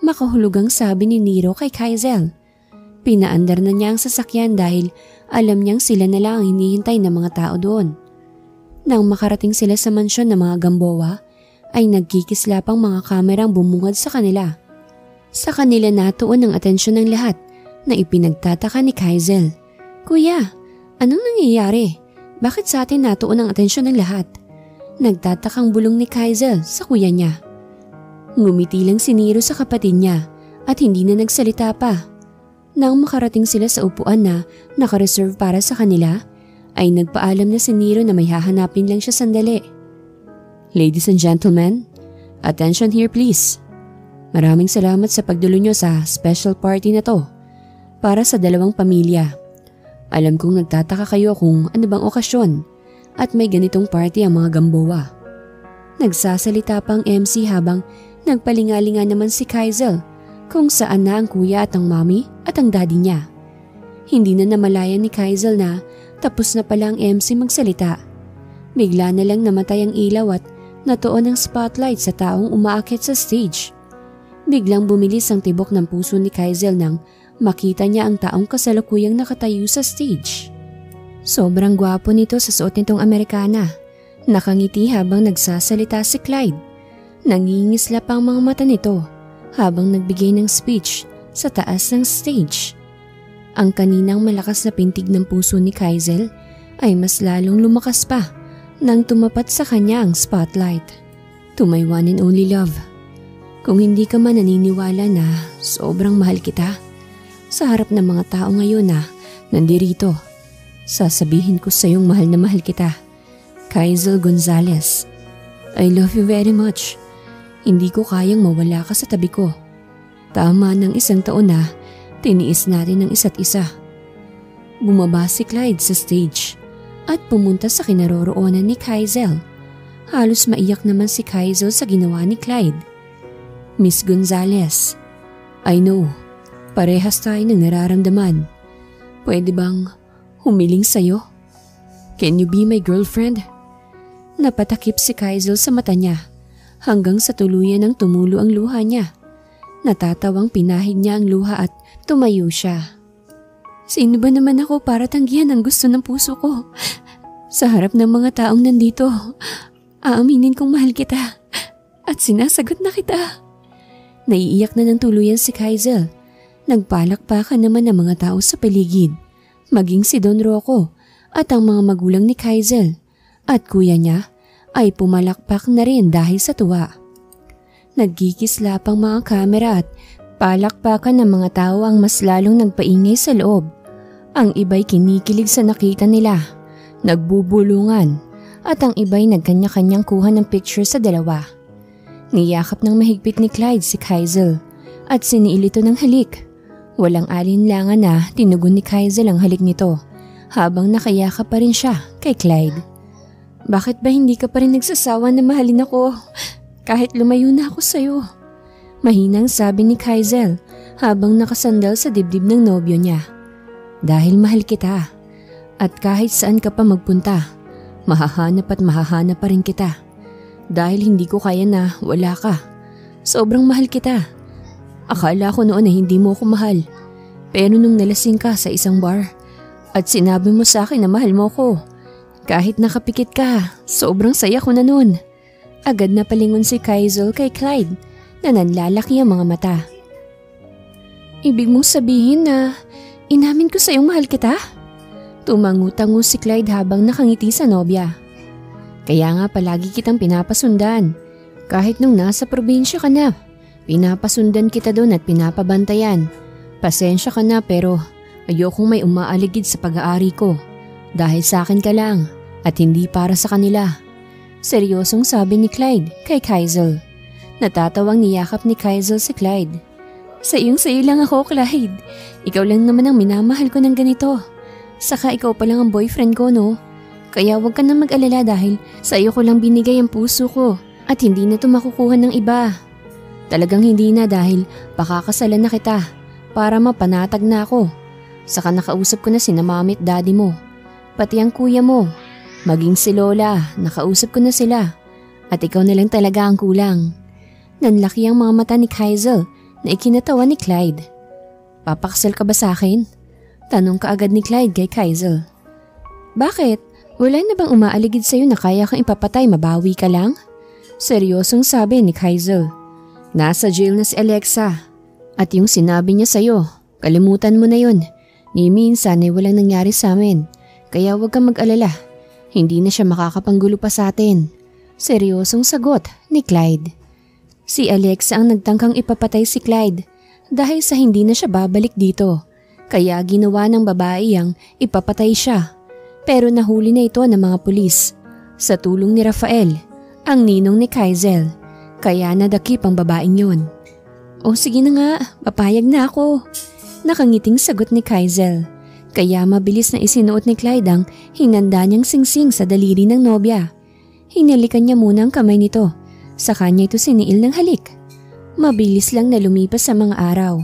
Makahulugang sabi ni Nero kay Kaizel. Pinaandar na niya ang sasakyan dahil alam niyang sila na lang ang hinihintay ng mga tao doon. Nang makarating sila sa mansyon ng mga Gamboa, ay nagkikislapang mga kamerang bumungad sa kanila. Sa kanila natuon ang atensyon ng lahat na ipinagtataka ni Kaizel. Kuya, anong nangyayari? Bakit sa atin natuon ang atensyon ng lahat? Nagtatakang bulong ni Kaizel sa kuya niya. Ngumiti lang si Nero sa kapatid niya at hindi na nagsalita pa. Nang makarating sila sa upuan na nakareserve para sa kanila, ay nagpaalam na si Nero na may hahanapin lang siya sandali. Ladies and gentlemen, attention here please. Maraming salamat sa pagdalo nyo sa special party na to para sa dalawang pamilya. Alam kong nagtataka kayo kung ano bang okasyon at may ganitong party ang mga Gamboa. Nagsasalita pang MC habang nagpalingalinga naman si Kaizel kung saan na ang kuya at ang mommy at ang daddy niya. Hindi na namalayan ni Kaizel na tapos na pala ang MC magsalita. Bigla na lang namatay ang ilaw at natuon ang spotlight sa taong umaakit sa stage. Biglang bumilis ang tibok ng puso ni Kaizel nang makita niya ang taong kasalukuyang nakatayo sa stage. Sobrang gwapo nito sa suot nitong Amerikana. Nakangiti habang nagsasalita si Clyde. Nangingislap ang mga mata nito habang nagbigay ng speech sa taas ng stage. Ang kaninang malakas na pintig ng puso ni Kaizel ay mas lalong lumakas pa nang tumapat sa kanya ang spotlight. To my one and only love. Kung hindi ka man naniniwala na sobrang mahal kita, sa harap ng mga tao ngayon na nandirito, sasabihin ko sa iyong mahal na mahal kita. Kaizel Gonzalez. I love you very much. Hindi ko kayang mawala ka sa tabi ko. Tama ng 1 taon na tiniis natin ang isa't isa. Bumaba si Clyde sa stage at pumunta sa kinaroroonan ni Kaizel. Halos maiyak naman si Kaizel sa ginawa ni Clyde. Miss Gonzalez, I know, parehas tayo ng nararamdaman. Pwede bang humiling sa'yo? Can you be my girlfriend? Napatakip si Kaizel sa mata niya hanggang sa tuluyan ng tumulo ang luha niya. Natatawang pinahid niya ang luha at tumayo siya. Sino ba naman ako para tanggihan ang gusto ng puso ko? Sa harap ng mga taong nandito, aaminin kong mahal kita at sinasagot na kita. Naiiyak na ng tuluyan si Kaizel. Nagpalakpakan naman ang mga tao sa paligid, maging si Don Rocco at ang mga magulang ni Kaizel at kuya niya ay pumalakpak na rin dahil sa tuwa. Nagkikislap ang mga kamera at palakpakan ng mga tao ang mas lalong nagpaingay sa loob. Ang iba'y kinikilig sa nakita nila, nagbubulungan at ang iba'y nagkanya-kanyang kuha ng picture sa dalawa. Niyakap ng mahigpit ni Clyde si Kaizel at siniil ito ng halik. Walang alinlangan na tinugon ni Kaizel ang halik nito habang nakayakap pa rin siya kay Clyde. Bakit ba hindi ka pa rin nagsasawa na mahalin ako kahit lumayo na ako sa'yo? Mahinang sabi ni Kaizel habang nakasandal sa dibdib ng nobyo niya. Dahil mahal kita at kahit saan ka pa magpunta, mahahanap pa rin kita. Dahil hindi ko kaya na wala ka. Sobrang mahal kita. Akala ko noon na hindi mo ako mahal. Pero nung nalasing ka sa isang bar at sinabi mo sa akin na mahal mo ko, kahit nakapikit ka, sobrang saya ko na noon. Agad na palingon si Kaizel kay Clyde na nanlalaki ang mga mata. Ibig mong sabihin na inamin ko sa iyong mahal kita? Tumangu-tango si Clyde habang nakangiti sa nobya. Kaya nga palagi kitang pinapasundan. Kahit nung nasa probinsya ka na, pinapasundan kita doon at pinapabantayan. Pasensya ka na pero ayokong may umaaligid sa pag-aari ko. Dahil sa akin ka lang at hindi para sa kanila. Seryosong sabi ni Clyde kay Kaizel. Natatawang niyakap ni Kaizel si Clyde. Sa iyo lang ako, Clyde. Ikaw lang naman ang minamahal ko ng ganito. Saka ikaw pa lang ang boyfriend ko, no? Kaya huwag ka na mag-alala dahil sa iyo ko lang binigay ang puso ko at hindi na ito makukuha ng iba. Talagang hindi na dahil pakakasalan na kita para mapanatag na ako. Saka nakausap ko na sina mami at daddy mo. Pati ang kuya mo. Maging si Lola, nakausap ko na sila. At ikaw na lang talaga ang kulang. Nanlaki ang mga mata ni Kaizel na ikinatawa ni Clyde. Papakasal ka ba sa akin? Tanong kaagad ni Clyde kay Kaizel. Bakit? Wala na bang umaaligid sa'yo na kaya kang ipapatay mabawi ka lang? Seryosong sabi ni Kaizel. Nasa jail na si Alexa. At yung sinabi niya sa'yo, kalimutan mo na yun. Ni minsan ay walang nangyari sa amin. Kaya huwag kang mag-alala. Hindi na siya makakapanggulo pa sa atin. Seryosong sagot ni Clyde. Si Alexa ang nagtangkang ipapatay si Clyde dahil sa hindi na siya babalik dito. Kaya ginawa ng babae ang ipapatay siya. Pero nahuli na ito ng mga pulis sa tulong ni Rafael, ang ninong ni Kaizel. Kaya nadakip ang babaeng yon. O sige na nga, papayag na ako. Nakangiting sagot ni Kaizel. Kaya mabilis na isinuot ni Clyde ang hinanda niyang singsing sa daliri ng nobya. Hinalikan niya muna ang kamay nito. Sa kanya ito siniil ng halik. Mabilis lang na lumipas sa mga araw.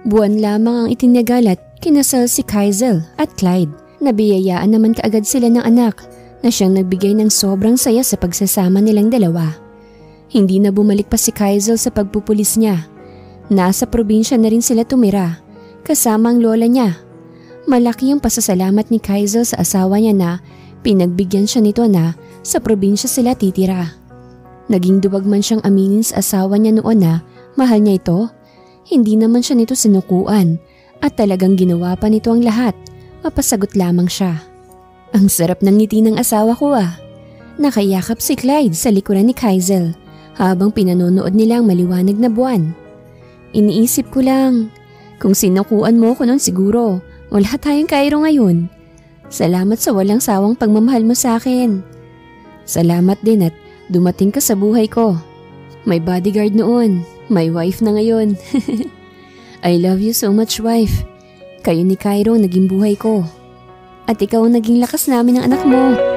Buwan lamang ang itinagal at kinasal si Kaizel at Clyde. Nabiyayaan naman kaagad sila ng anak na siyang nagbigay ng sobrang saya sa pagsasama nilang dalawa. Hindi na bumalik pa si Kaizel sa pagpupulis niya Nasa probinsya na rin sila tumira, kasama ang lola niya. Malaki ang pasasalamat ni Kaizel sa asawa niya na pinagbigyan siya nito na sa probinsya sila titira. Naging duwag man siyang aminin sa asawa niya noon na mahal niya ito, hindi naman siya nito sinukuan at talagang ginawa pa nito ang lahat, mapasagot lamang siya. Ang sarap ng ngiti ng asawa ko ah. Nakayakap si Clyde sa likuran ni Kaizel habang pinanonood nila ang maliwanag na buwan. Iniisip ko lang, kung sinukuan mo ko noon siguro, wala tayong Cairo ngayon. Salamat sa walang sawang pagmamahal mo sa akin. Salamat din at dumating ka sa buhay ko. May bodyguard noon, may wife na ngayon. I love you so much, wife. Kayo ni Cairo naging buhay ko. At ikaw ang naging lakas namin ng anak mo.